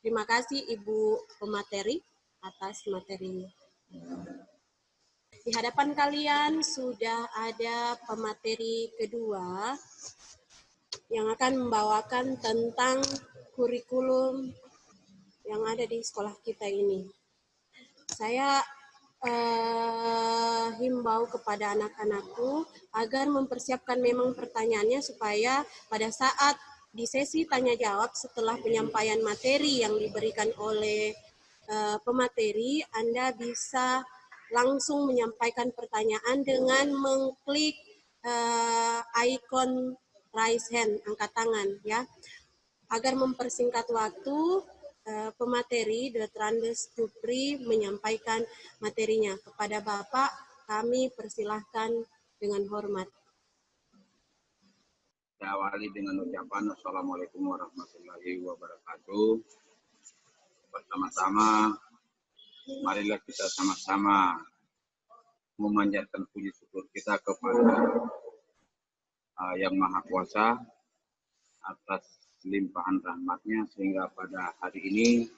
Terima kasih Ibu pemateri atas materinya. Di hadapan kalian sudah ada pemateri kedua yang akan membawakan tentang kurikulum yang ada di sekolah kita ini. Saya himbau kepada anak-anakku agar mempersiapkan memang pertanyaannya supaya pada saat di sesi tanya jawab setelah penyampaian materi yang diberikan oleh pemateri, Anda bisa langsung menyampaikan pertanyaan dengan mengklik ikon raise hand, angkat tangan ya. Agar mempersingkat waktu, pemateri Dr. Andes Jupri menyampaikan materinya. Kepada Bapak, kami persilahkan dengan hormat. Saya awali dengan ucapan Assalamualaikum warahmatullahi wabarakatuh. Pertama-tama, marilah kita sama-sama memanjatkan puji syukur kita kepada Yang Maha Kuasa atas limpahan rahmatnya sehingga pada hari ini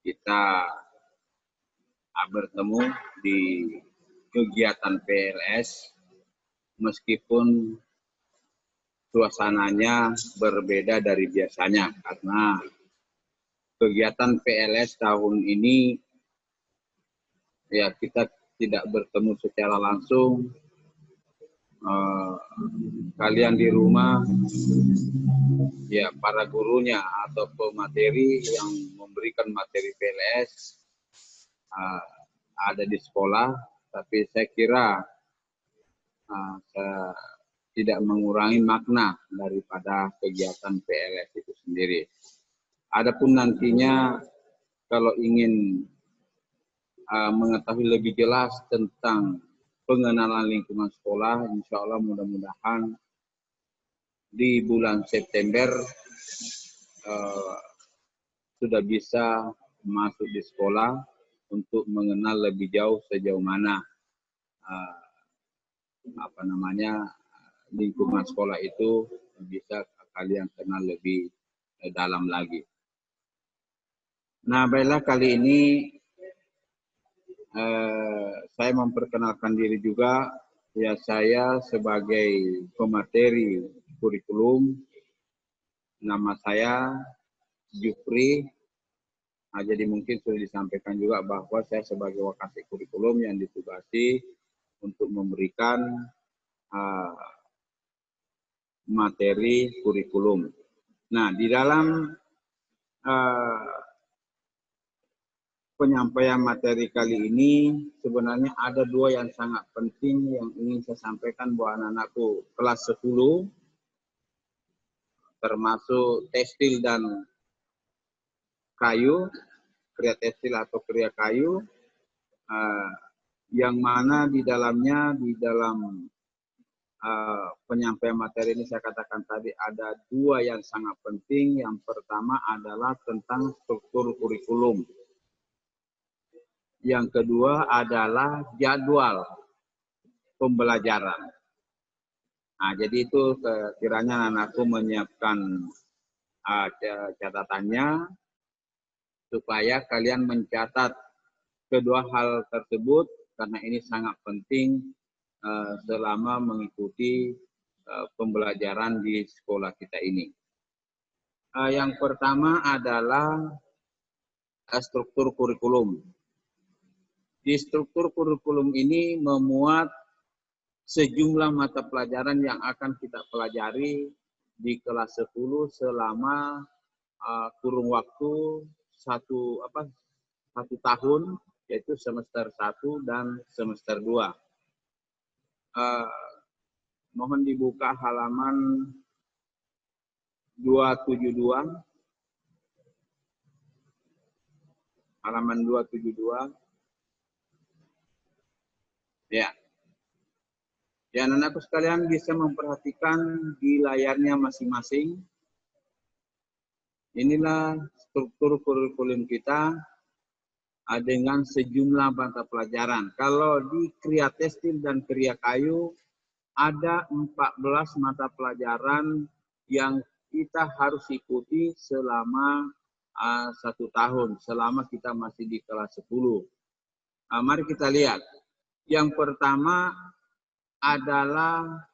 kita bertemu di kegiatan PLS meskipun suasananya berbeda dari biasanya karena kegiatan PLS tahun ini ya kita tidak bertemu secara langsung. Kalian di rumah, ya para gurunya atau pemateri yang memberikan materi PLS ada di sekolah, tapi saya kira saya tidak mengurangi makna daripada kegiatan PLS itu sendiri. Adapun nantinya kalau ingin mengetahui lebih jelas tentang pengenalan lingkungan sekolah, insya Allah mudah-mudahan di bulan September sudah bisa masuk di sekolah untuk mengenal lebih jauh sejauh mana lingkungan sekolah itu bisa kalian kenal lebih dalam lagi. Nah, baiklah kali ini saya memperkenalkan diri juga, ya saya sebagai pemateri kurikulum, nama saya Jupri. Nah, jadi mungkin sudah disampaikan juga bahwa saya sebagai wakasek kurikulum yang ditugasi untuk memberikan materi kurikulum. Nah, di dalam penyampaian materi kali ini sebenarnya ada dua yang sangat penting yang ingin saya sampaikan buat anak-anakku kelas 10 termasuk tekstil dan kayu, kriya tekstil atau kriya kayu, yang mana di dalam penyampaian materi ini saya katakan tadi ada dua yang sangat penting. Yang pertama adalah tentang struktur kurikulum. Yang kedua adalah jadwal pembelajaran. Nah, jadi itu kiranya anakku menyiapkan catatannya supaya kalian mencatat kedua hal tersebut karena ini sangat penting selama mengikuti pembelajaran di sekolah kita ini. Yang pertama adalah struktur kurikulum. Di struktur kurikulum ini memuat sejumlah mata pelajaran yang akan kita pelajari di kelas 10 selama kurun waktu satu tahun, yaitu semester 1 dan semester 2. Mohon dibuka halaman 272. Halaman 272. Ya. Ya, anak-anakku sekalian bisa memperhatikan di layarnya masing-masing. Inilah struktur kurikulum kita dengan sejumlah mata pelajaran. Kalau di kriya tekstil dan kriya kayu ada 14 mata pelajaran yang kita harus ikuti selama 1 tahun, selama kita masih di kelas 10. Mari kita lihat. Yang pertama adalah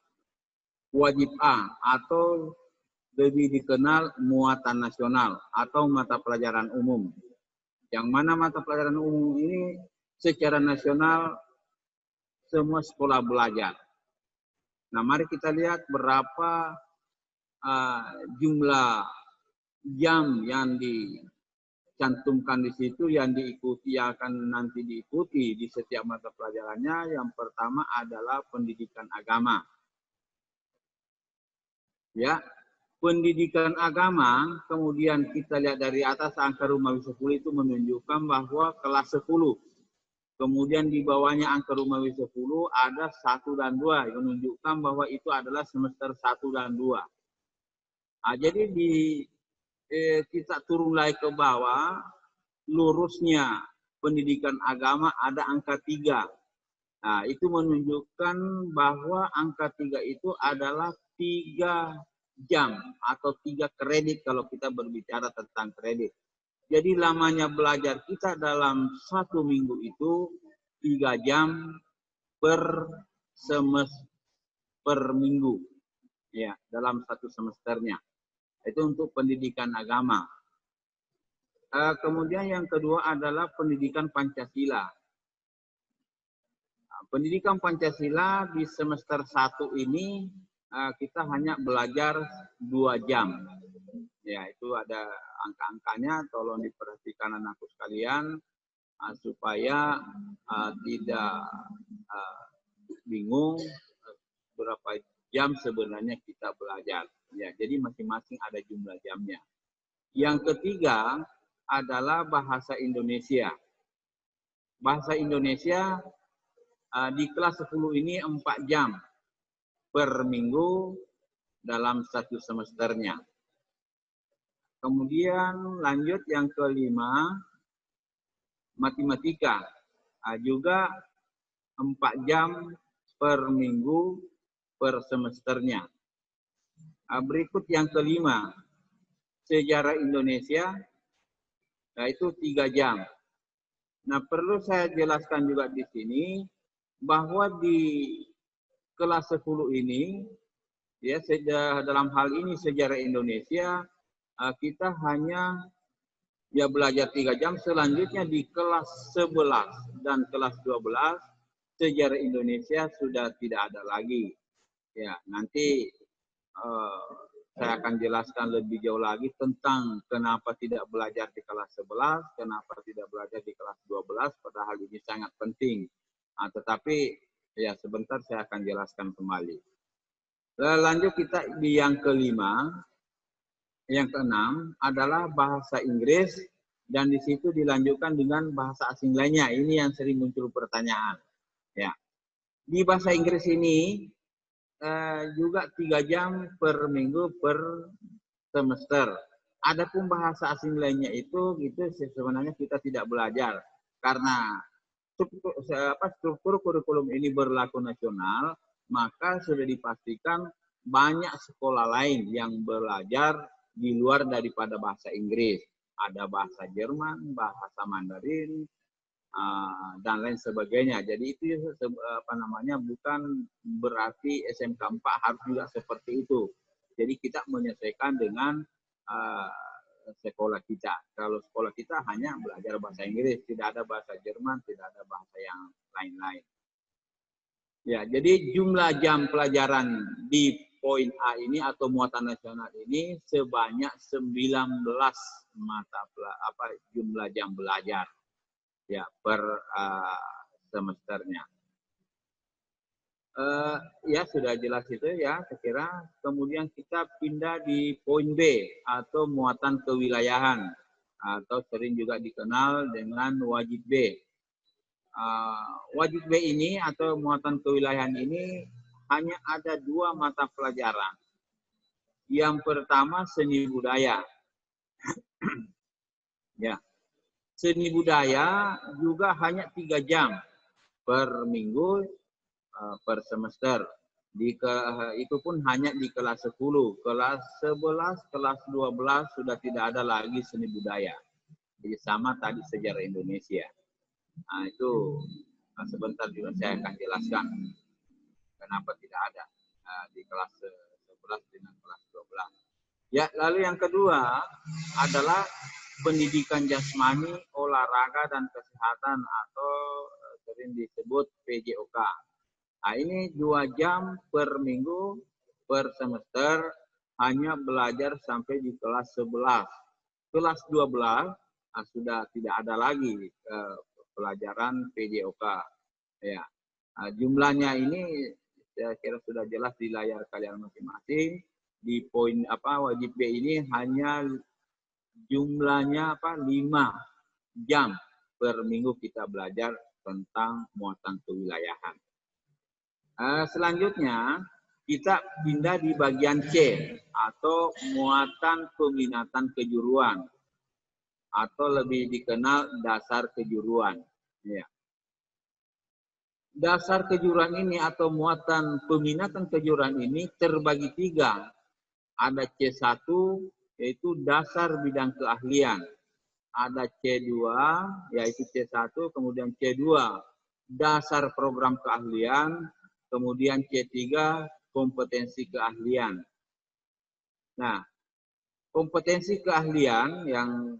wajib A atau lebih dikenal muatan nasional atau mata pelajaran umum. Yang mana mata pelajaran umum ini secara nasional semua sekolah belajar. Nah, mari kita lihat berapa jumlah jam yang dicantumkan di situ yang diikuti, yang akan nanti diikuti di setiap mata pelajarannya. Yang pertama adalah pendidikan agama. Ya, pendidikan agama, kemudian kita lihat dari atas angka Rumawi 10 itu menunjukkan bahwa kelas 10. Kemudian di bawahnya angka Rumawi 10 ada 1 dan 2 yang menunjukkan bahwa itu adalah semester 1 dan 2. Jadi kita turun lagi ke bawah, lurusnya pendidikan agama ada angka 3. Nah, itu menunjukkan bahwa angka 3 itu adalah 3 jam atau 3 kredit kalau kita berbicara tentang kredit. Jadi lamanya belajar kita dalam 1 minggu itu 3 jam per minggu. Ya, dalam 1 semesternya. Itu untuk pendidikan agama. Kemudian yang kedua adalah pendidikan Pancasila. Pendidikan Pancasila di semester 1 ini kita hanya belajar 2 jam. Ya, itu ada angka-angkanya, tolong diperhatikan anakku sekalian supaya tidak bingung berapa jam sebenarnya kita belajar. Ya, jadi masing-masing ada jumlah jamnya. Yang ketiga adalah bahasa Indonesia. Bahasa Indonesia di kelas 10 ini 4 jam per minggu dalam 1 semesternya. Kemudian lanjut yang kelima, matematika. Juga 4 jam per minggu per semesternya. Berikut yang kelima, sejarah Indonesia, yaitu 3 jam. Nah, perlu saya jelaskan juga di sini bahwa di kelas 10 ini, ya, dalam hal ini sejarah Indonesia, kita hanya belajar 3 jam. Selanjutnya di kelas 11 dan kelas 12, sejarah Indonesia sudah tidak ada lagi. Ya, nanti saya akan jelaskan lebih jauh lagi tentang kenapa tidak belajar di kelas 11, kenapa tidak belajar di kelas 12, padahal ini sangat penting. Tetapi ya sebentar saya akan jelaskan kembali. Lanjut kita di yang kelima, yang keenam adalah bahasa Inggris dan di situ dilanjutkan dengan bahasa asing lainnya. Ini yang sering muncul pertanyaan. Ya, di bahasa Inggris ini juga 3 jam per minggu per semester. Adapun bahasa asing lainnya itu sebenarnya kita tidak belajar karena struktur kurikulum ini berlaku nasional, maka sudah dipastikan banyak sekolah lain yang belajar di luar daripada bahasa Inggris. Ada bahasa Jerman, bahasa Mandarin, dan lain sebagainya. Jadi itu bukan berarti SMK 4 harus juga seperti itu. Jadi kita menyesuaikan dengan sekolah kita. Kalau sekolah kita hanya belajar bahasa Inggris, tidak ada bahasa Jerman, tidak ada bahasa yang lain-lain. Ya, jadi jumlah jam pelajaran di poin A ini atau muatan nasional ini sebanyak 19 jumlah jam belajar ya per semesternya. Ya sudah jelas itu ya, saya kira. Kemudian kita pindah di poin B atau muatan kewilayahan atau sering juga dikenal dengan wajib B. Wajib B ini atau muatan kewilayahan ini hanya ada 2 mata pelajaran. Yang pertama seni budaya. Ya, seni budaya juga hanya 3 jam per minggu per semester. Itu pun hanya di kelas 10, kelas 11, kelas 12 sudah tidak ada lagi seni budaya. Jadi sama tadi sejarah Indonesia. Nah, itu sebentar juga saya akan jelaskan kenapa tidak ada di kelas 11 dengan kelas 12. Ya, lalu yang kedua adalah pendidikan jasmani, olahraga dan kesehatan atau sering disebut PJOK. Nah, ini 2 jam per minggu per semester, hanya belajar sampai di kelas 11. Kelas 12 sudah tidak ada lagi pelajaran PJOK. Ya, jumlahnya ini saya kira sudah jelas di layar kalian masing-masing. Di poin wajib B ini hanya jumlahnya 5 jam per minggu kita belajar tentang muatan kewilayahan. Selanjutnya kita pindah di bagian C atau muatan peminatan kejuruan atau lebih dikenal dasar kejuruan. Ya. Dasar kejuruan ini atau muatan peminatan kejuruan ini terbagi 3. Ada C1 yaitu dasar bidang keahlian. Ada C2 yaitu C1, kemudian C2 dasar program keahlian, kemudian C3 kompetensi keahlian. Nah, kompetensi keahlian yang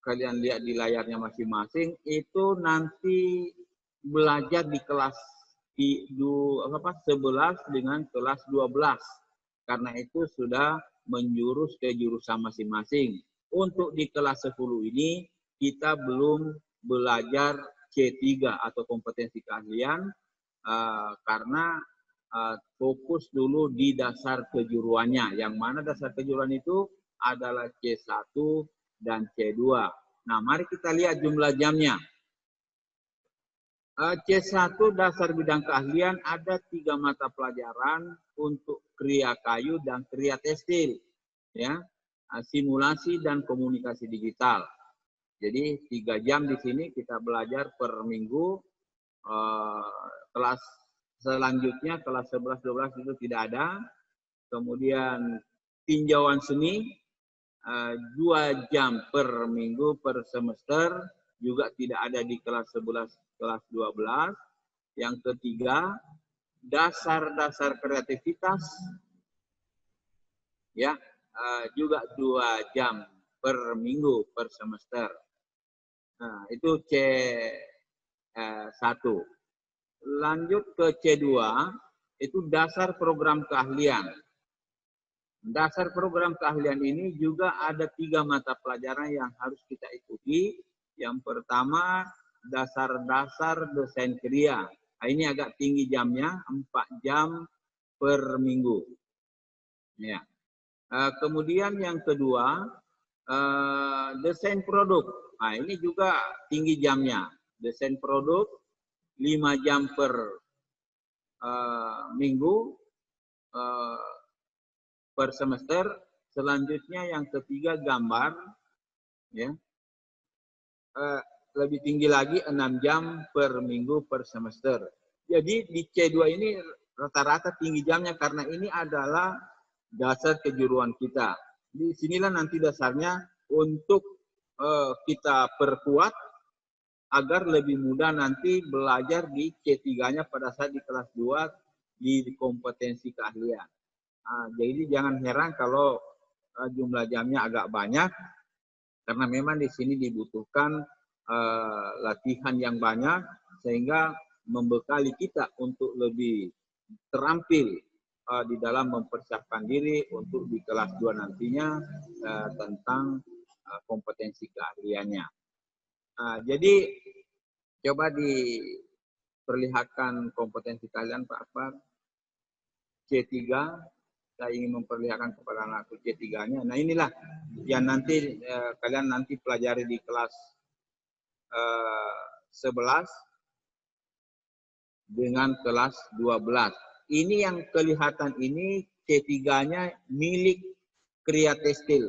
kalian lihat di layarnya masing-masing itu nanti belajar di kelas 11 dengan kelas 12. Karena itu sudah menjurus ke jurusan masing-masing. Untuk di kelas 10 ini kita belum belajar C3 atau kompetensi keahlian karena fokus dulu di dasar kejuruannya. Yang mana dasar kejuruan itu adalah C1 dan C2. Nah, mari kita lihat jumlah jamnya. C1 dasar bidang keahlian ada 3 mata pelajaran untuk kriya kayu dan kriya tekstil, ya, simulasi dan komunikasi digital. Jadi 3 jam di sini kita belajar per minggu. Kelas selanjutnya kelas 11-12 itu tidak ada. Kemudian tinjauan seni 2 jam per minggu per semester juga tidak ada di kelas 11, kelas 12. Yang ketiga, dasar-dasar kreativitas ya juga 2 jam per minggu per semester. Nah, itu C1. Lanjut ke C2, itu dasar program keahlian. Dasar program keahlian ini juga ada 3 mata pelajaran yang harus kita ikuti. Yang pertama, dasar-dasar desain kriya. Nah, ini agak tinggi jamnya, 4 jam per minggu. Ya. Kemudian yang kedua, desain produk. Nah, ini juga tinggi jamnya. Desain produk 5 jam per minggu per semester. Selanjutnya yang ketiga gambar, ya, lebih tinggi lagi 6 jam per minggu per semester. Jadi di C2 ini rata-rata tinggi jamnya karena ini adalah dasar kejuruan kita. Di sinilah nanti dasarnya untuk kita perkuat agar lebih mudah nanti belajar di C3-nya pada saat di kelas 2 di kompetensi keahlian. Jadi jangan heran kalau jumlah jamnya agak banyak karena memang di sini dibutuhkan latihan yang banyak sehingga membekali kita untuk lebih terampil di dalam mempersiapkan diri untuk di kelas 2 nantinya tentang kompetensi keahliannya. Jadi coba diperlihatkan kompetensi kalian Pak Akbar. C3, saya ingin memperlihatkan kepada anakku C3-nya. Nah inilah yang nanti kalian nanti pelajari di kelas 11 dengan kelas 12. Ini yang kelihatan ini C3-nya milik Kria Tekstil.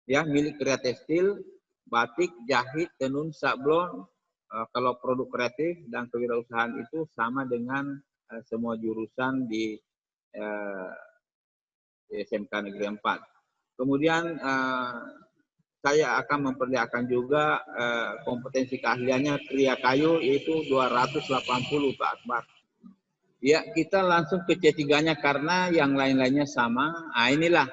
Ya, milik Kria Tekstil, batik, jahit, tenun, sablon. Kalau produk kreatif dan kewirausahaan itu sama dengan semua jurusan di SMK Negeri 4. Kemudian saya akan memperlihatkan juga kompetensi keahliannya Kria Kayu yaitu 280 Pak Akbar. Ya, kita langsung ke C3-nya karena yang lain-lainnya sama. Nah, inilah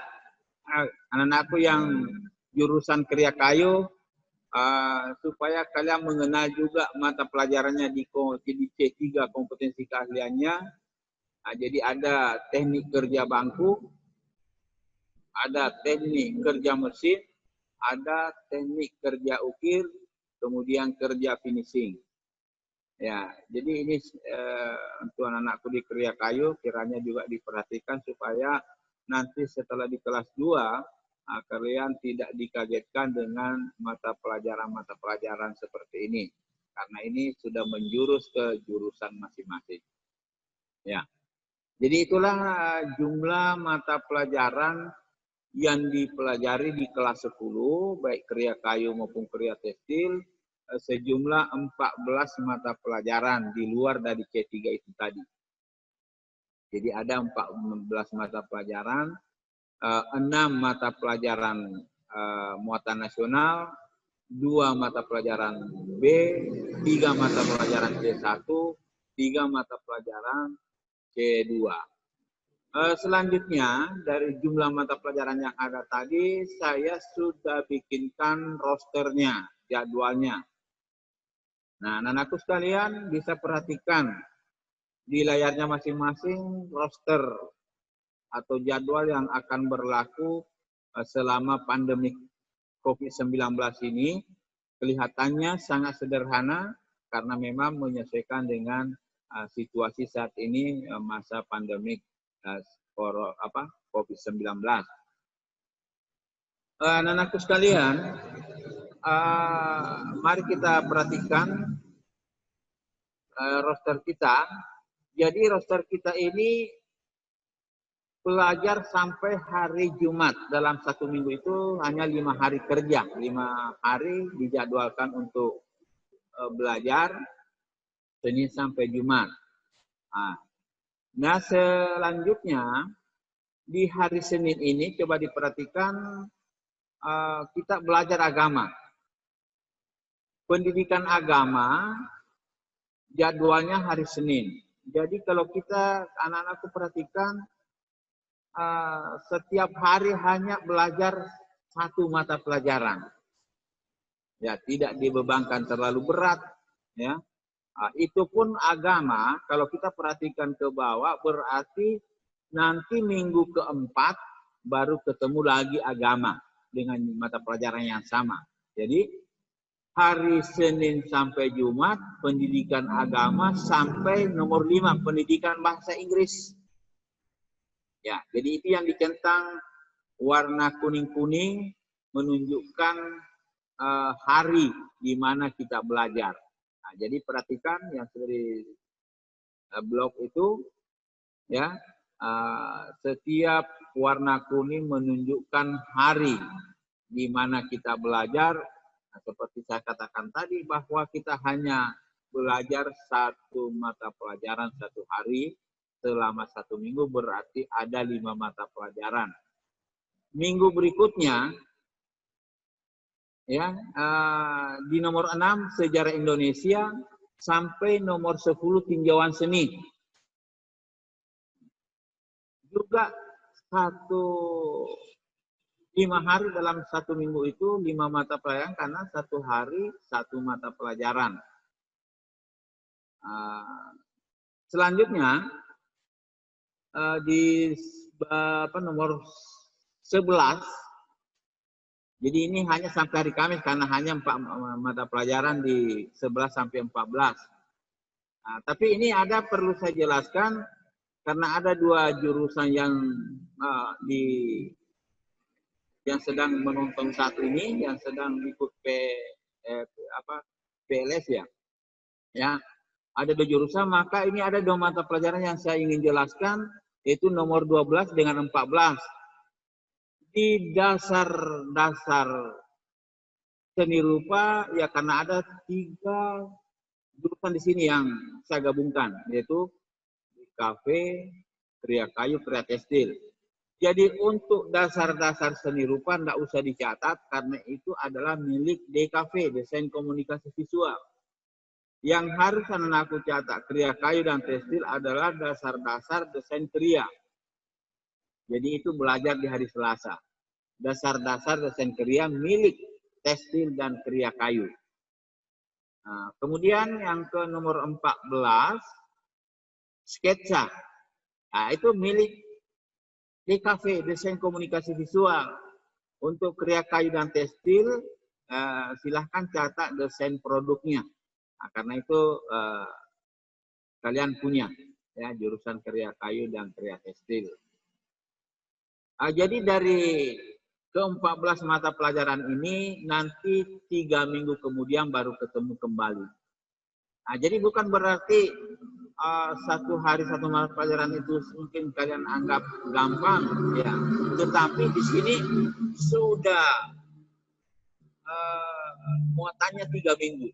anak-anakku yang jurusan Kria Kayu supaya kalian mengenal juga mata pelajarannya di C3 kompetensi keahliannya. Nah, jadi ada teknik kerja bangku, ada teknik kerja mesin, ada teknik kerja ukir, kemudian kerja finishing. Ya, jadi ini untuk anak-anakku di Kria Kayu kiranya juga diperhatikan supaya nanti setelah di kelas 2 kalian tidak dikagetkan dengan mata pelajaran seperti ini. Karena ini sudah menjurus ke jurusan masing-masing. Ya. Jadi itulah jumlah mata pelajaran yang dipelajari di kelas 10, baik Kria Kayu maupun Kria Tekstil, sejumlah 14 mata pelajaran di luar dari C3 itu tadi. Jadi ada 14 mata pelajaran, 6 mata pelajaran muatan nasional, 2 mata pelajaran B, 3 mata pelajaran C1, 3 mata pelajaran C2. Selanjutnya dari jumlah mata pelajaran yang ada tadi, saya sudah bikinkan rosternya, jadwalnya. Nah, anak-anakku sekalian bisa perhatikan di layarnya masing-masing roster atau jadwal yang akan berlaku selama pandemi COVID-19 ini. Kelihatannya sangat sederhana karena memang menyesuaikan dengan situasi saat ini masa pandemi COVID-19. Anak-anakku sekalian, mari kita perhatikan roster kita. Jadi roster kita ini pelajar sampai hari Jumat. Dalam 1 minggu itu hanya 5 hari kerja. 5 hari dijadwalkan untuk belajar Senin sampai Jumat. Nah, selanjutnya di hari Senin ini coba diperhatikan kita belajar agama. Pendidikan agama jadwalnya hari Senin. Jadi kalau kita anak-anakku perhatikan setiap hari hanya belajar 1 mata pelajaran. Ya, tidak dibebankan terlalu berat, ya. Itu pun agama, kalau kita perhatikan ke bawah berarti nanti minggu keempat baru ketemu lagi agama dengan mata pelajaran yang sama. Jadi hari Senin sampai Jumat pendidikan agama sampai nomor 5 pendidikan bahasa Inggris. Ya, jadi itu yang dicentang warna kuning-kuning menunjukkan hari di mana kita belajar. Nah, jadi perhatikan yang sudah di blog itu, ya, setiap warna kuning menunjukkan hari di mana kita belajar. Nah, seperti saya katakan tadi bahwa kita hanya belajar 1 mata pelajaran 1 hari selama 1 minggu berarti ada 5 mata pelajaran. Minggu berikutnya, ya, di nomor 6 sejarah Indonesia sampai nomor 10 tinjauan seni. Juga 1 5 hari dalam 1 minggu itu 5 mata pelajaran karena 1 hari 1 mata pelajaran. Selanjutnya di nomor 11, jadi ini hanya sampai hari Kamis karena hanya 4 mata pelajaran di 11 sampai 14. Tapi ini perlu saya jelaskan karena ada 2 jurusan yang yang sedang menonton saat ini, yang sedang ikut PLS ya. Ya, ada 2 jurusan, maka ini ada 2 mata pelajaran yang saya ingin jelaskan, yaitu nomor 12 dengan 14. Di dasar seni rupa ya, karena ada 3 jurusan di sini yang saya gabungkan, yaitu DKV, Kriya Kayu, Kriya Tekstil. Jadi untuk dasar-dasar seni rupa tidak usah dicatat karena itu adalah milik DKV, Desain Komunikasi Visual. Yang harus anakku catat Kriya Kayu dan Tekstil adalah dasar-dasar desain kriya. Jadi itu belajar di hari Selasa. Dasar-dasar desain kriya milik tekstil dan kriya kayu. Kemudian yang ke nomor 14, sketsa. Itu milik DKV, Desain Komunikasi Visual. Untuk kriya kayu dan tekstil, silahkan catat desain produknya. Karena itu kalian punya ya jurusan kriya kayu dan kriya tekstil. Jadi dari ke-14 mata pelajaran ini nanti 3 minggu kemudian baru ketemu kembali. Jadi bukan berarti 1 hari 1 mata pelajaran itu mungkin kalian anggap gampang ya, tetapi di sini sudah muatannya 3 minggu.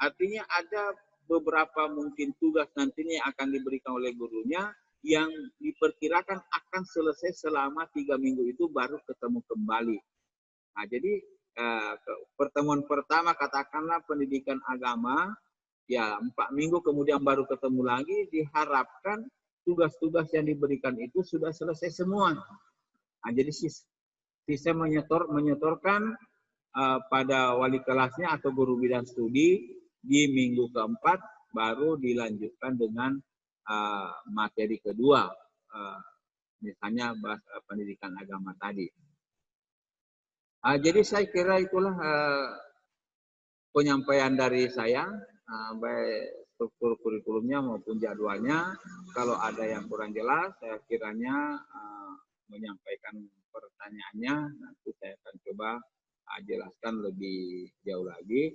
Artinya ada beberapa mungkin tugas nantinya yang akan diberikan oleh gurunya yang diperkirakan akan selesai selama 3 minggu itu baru ketemu kembali. Jadi pertemuan pertama katakanlah pendidikan agama, ya 4 minggu kemudian baru ketemu lagi, diharapkan tugas-tugas yang diberikan itu sudah selesai semua. Jadi sistem menyetorkan pada wali kelasnya atau guru bidang studi di minggu keempat baru dilanjutkan dengan materi kedua, misalnya pendidikan agama tadi. Jadi saya kira itulah penyampaian dari saya, baik struktur kurikulumnya maupun jadwalnya. Kalau ada yang kurang jelas, saya kiranya menyampaikan pertanyaannya, nanti saya akan coba jelaskan lebih jauh lagi.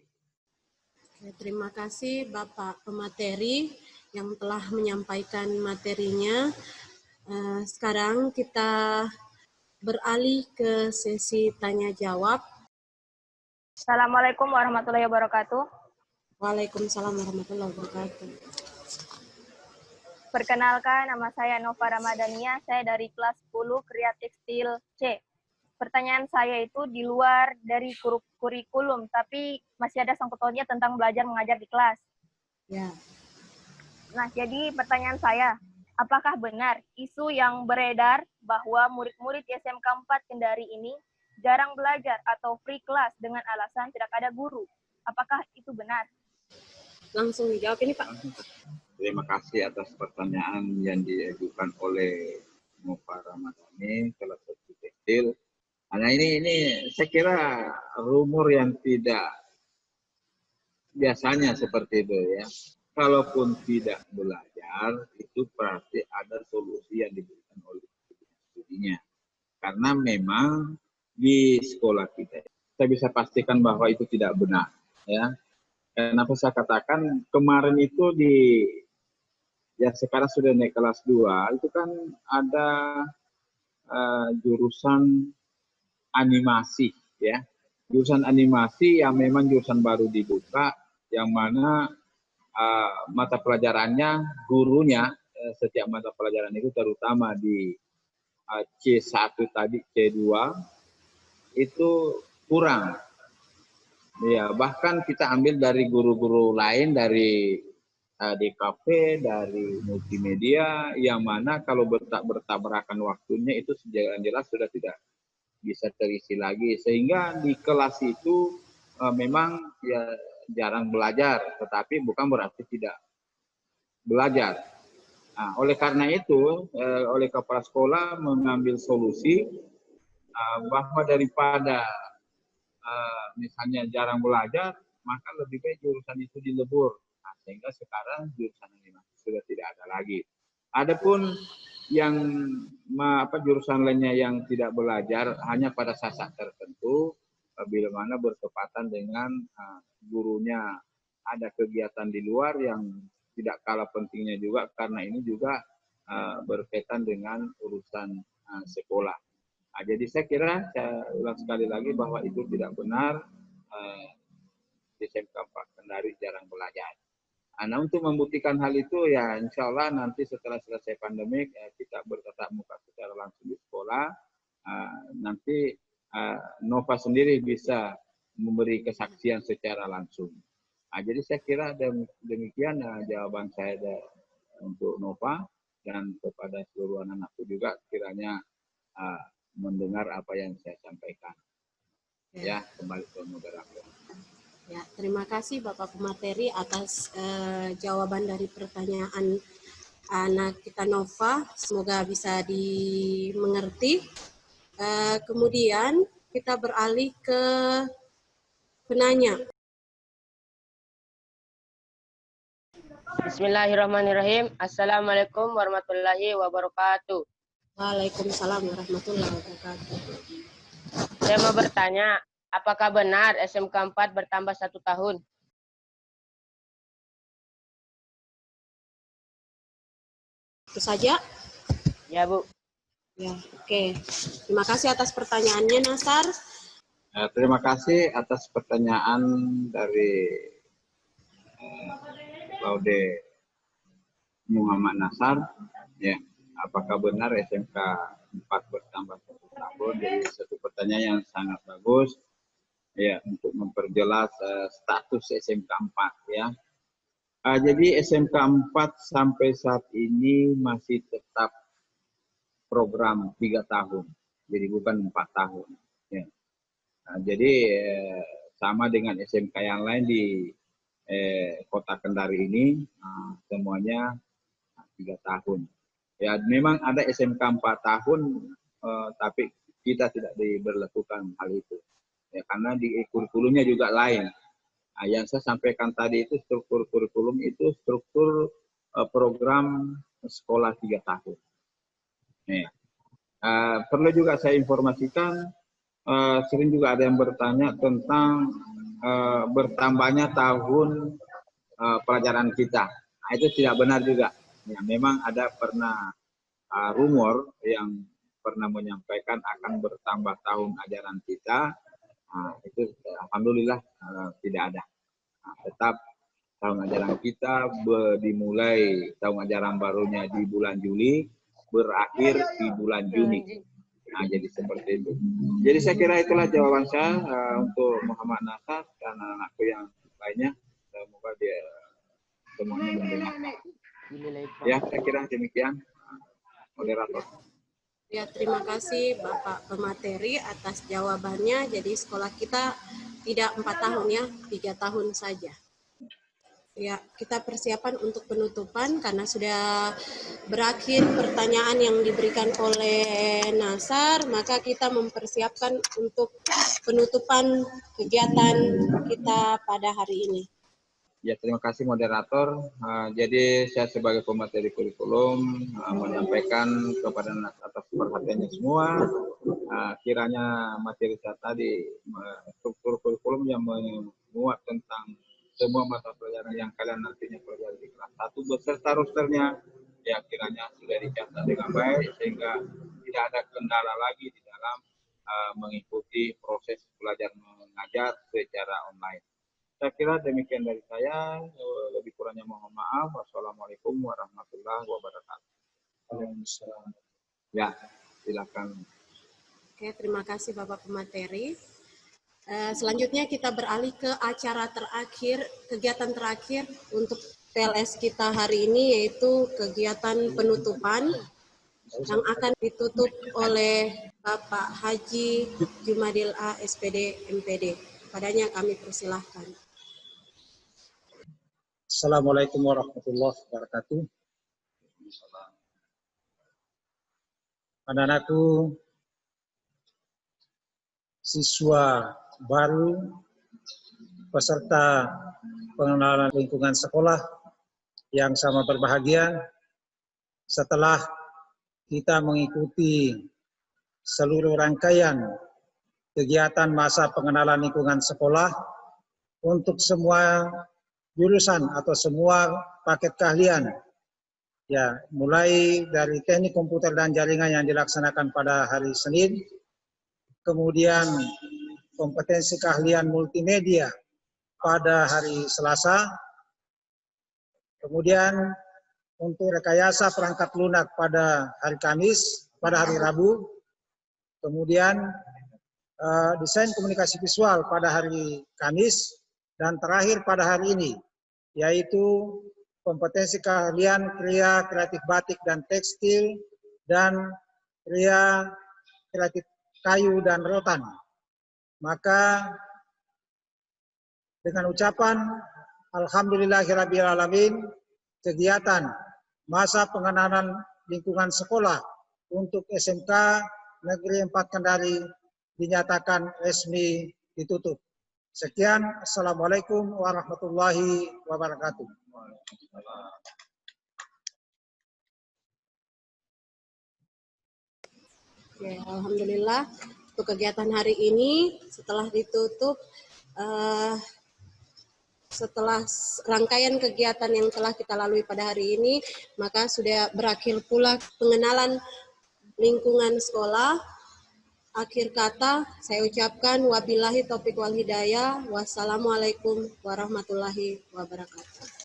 Terima kasih Bapak pemateri yang telah menyampaikan materinya. Sekarang kita beralih ke sesi tanya jawab. Assalamualaikum warahmatullahi wabarakatuh. Waalaikumsalam warahmatullahi wabarakatuh. Perkenalkan, nama saya Nova Ramadhania, saya dari kelas 10 Kriya Tekstil C. Pertanyaan saya itu di luar dari kurikulum, tapi masih ada sangkut pautnya tentang belajar mengajar di kelas. Ya. Nah, jadi pertanyaan saya, apakah benar isu yang beredar bahwa murid-murid SMK 4 Kendari ini jarang belajar atau free class dengan alasan tidak ada guru? Apakah itu benar? Langsung dijawab ini, Pak. Terima kasih atas pertanyaan yang diajukan oleh Nova Ramadhani, kelas 1 tekstil. Nah ini saya kira rumor yang tidak biasanya seperti itu ya. Kalaupun tidak belajar, itu berarti ada solusi yang diberikan oleh studinya. Karena memang di sekolah kita, saya bisa pastikan bahwa itu tidak benar. Ya. Kenapa saya katakan kemarin itu ya sekarang sudah naik kelas 2, itu kan ada jurusan animasi ya, jurusan animasi yang memang jurusan baru dibuka, yang mana mata pelajarannya gurunya setiap mata pelajaran itu terutama di C1 tadi, C2 itu kurang ya, bahkan kita ambil dari guru-guru lain, dari DKV, dari multimedia, yang mana kalau bertabrakan waktunya itu jelas sudah tidak bisa terisi lagi, sehingga di kelas itu memang ya jarang belajar, tetapi bukan berarti tidak belajar. Nah, oleh karena itu, oleh kepala sekolah mengambil solusi bahwa daripada misalnya jarang belajar, maka lebih baik jurusan itu dilebur. Nah, sehingga sekarang jurusan animasi sudah tidak ada lagi. Adapun yang jurusan lainnya yang tidak belajar hanya pada saat tertentu, bila mana bertepatan dengan gurunya ada kegiatan di luar yang tidak kalah pentingnya juga, karena ini juga berkaitan dengan urusan sekolah. Nah, jadi saya kira, saya ulang sekali lagi bahwa itu tidak benar, di SMK 4 Kendari jarang belajar. Nah, untuk membuktikan hal itu, ya insya Allah nanti setelah selesai pandemik, kita bertatap muka secara langsung di sekolah, nanti Nova sendiri bisa memberi kesaksian secara langsung. Nah, jadi saya kira demikian jawaban saya untuk Nova, dan kepada seluruh anak-anakku juga kiranya mendengar apa yang saya sampaikan. Ya, kembali ke moderator. Ya, terima kasih Bapak Pemateri atas jawaban dari pertanyaan anak kita Nova. Semoga bisa dimengerti. Kemudian kita beralih ke penanya. Bismillahirrahmanirrahim. Assalamualaikum warahmatullahi wabarakatuh. Waalaikumsalam warahmatullahi wabarakatuh. Saya mau bertanya, apakah benar SMK 4 bertambah 1 tahun? Itu saja? Ya, Bu. Ya, oke. Terima kasih atas pertanyaannya, Nasar. Terima kasih atas pertanyaan dari Laude Muhammad Nasar. Ya, apakah benar SMK 4 bertambah 1 tahun? Jadi satu pertanyaan yang sangat bagus. Ya, untuk memperjelas status SMK 4 ya. Jadi SMK 4 sampai saat ini masih tetap program 3 tahun. Jadi bukan 4 tahun. Ya. Jadi sama dengan SMK yang lain di Kota Kendari ini, semuanya 3 tahun. Ya, memang ada SMK 4 tahun, tapi kita tidak diberlakukan hal itu. Ya, karena di kurikulumnya juga lain. Nah, yang saya sampaikan tadi itu struktur kurikulum itu struktur program sekolah 3 tahun. Ya. Perlu juga saya informasikan, sering juga ada yang bertanya tentang bertambahnya tahun pelajaran kita. Nah, itu tidak benar juga. Ya, memang ada pernah rumor yang pernah menyampaikan akan bertambah tahun ajaran kita. Itu alhamdulillah tidak ada. Tetap tahun ajaran kita dimulai tahun ajaran barunya di bulan Juli, berakhir di bulan Juni. Nah, jadi seperti itu. Jadi saya kira itulah jawaban saya untuk Muhammad Nasar dan anak-anakku yang lainnya. Semoga dia semuanya mendengar. Ya, saya kira demikian, moderator. Ya, terima kasih Bapak Pemateri atas jawabannya. Jadi sekolah kita tidak 4 tahun ya, 3 tahun saja. Ya, kita persiapan untuk penutupan karena sudah berakhir pertanyaan yang diberikan oleh Nasar, maka kita mempersiapkan untuk penutupan kegiatan kita pada hari ini. Ya, terima kasih moderator. Jadi saya sebagai pemateri kurikulum menyampaikan kepada atas perhatiannya semua, kiranya materi saya tadi struktur kurikulum yang memuat tentang semua mata pelajaran yang kalian nantinya pelajari di kelas 1 beserta rosternya, ya kiranya sudah dicatat dengan baik sehingga tidak ada kendala lagi di dalam mengikuti proses belajar mengajar secara online. Saya kira demikian dari saya, lebih kurangnya mohon maaf. Wassalamualaikum warahmatullahi wabarakatuh. Ya, silakan. Oke, terima kasih Bapak Pemateri. Selanjutnya kita beralih ke acara terakhir, kegiatan terakhir untuk PLS kita hari ini, yaitu kegiatan penutupan yang akan ditutup oleh Bapak Haji Jumadil A, SPD, MPD. Padanya kami persilahkan. Assalamualaikum warahmatullahi wabarakatuh. Anak-anakku, siswa baru, peserta pengenalan lingkungan sekolah yang sama berbahagia, setelah kita mengikuti seluruh rangkaian kegiatan masa pengenalan lingkungan sekolah untuk semua jurusan atau semua paket keahlian, ya, mulai dari teknik komputer dan jaringan yang dilaksanakan pada hari Senin, kemudian kompetensi keahlian multimedia pada hari Selasa, kemudian untuk rekayasa perangkat lunak pada hari Kamis, pada hari Rabu, kemudian desain komunikasi visual pada hari Kamis, dan terakhir pada hari ini, yaitu kompetensi keahlian kriya kreatif batik dan tekstil, dan kriya kreatif kayu dan rotan. Maka dengan ucapan Alhamdulillahirrabbilalamin, kegiatan masa pengenalan lingkungan sekolah untuk SMK Negeri 4 Kendari dinyatakan resmi ditutup. Sekian, Assalamualaikum warahmatullahi wabarakatuh. Oke, alhamdulillah untuk kegiatan hari ini setelah ditutup, setelah rangkaian kegiatan yang telah kita lalui pada hari ini, maka sudah berakhir pula pengenalan lingkungan sekolah. Akhir kata saya ucapkan wabillahi taufiq wal hidayah. Wassalamualaikum warahmatullahi wabarakatuh.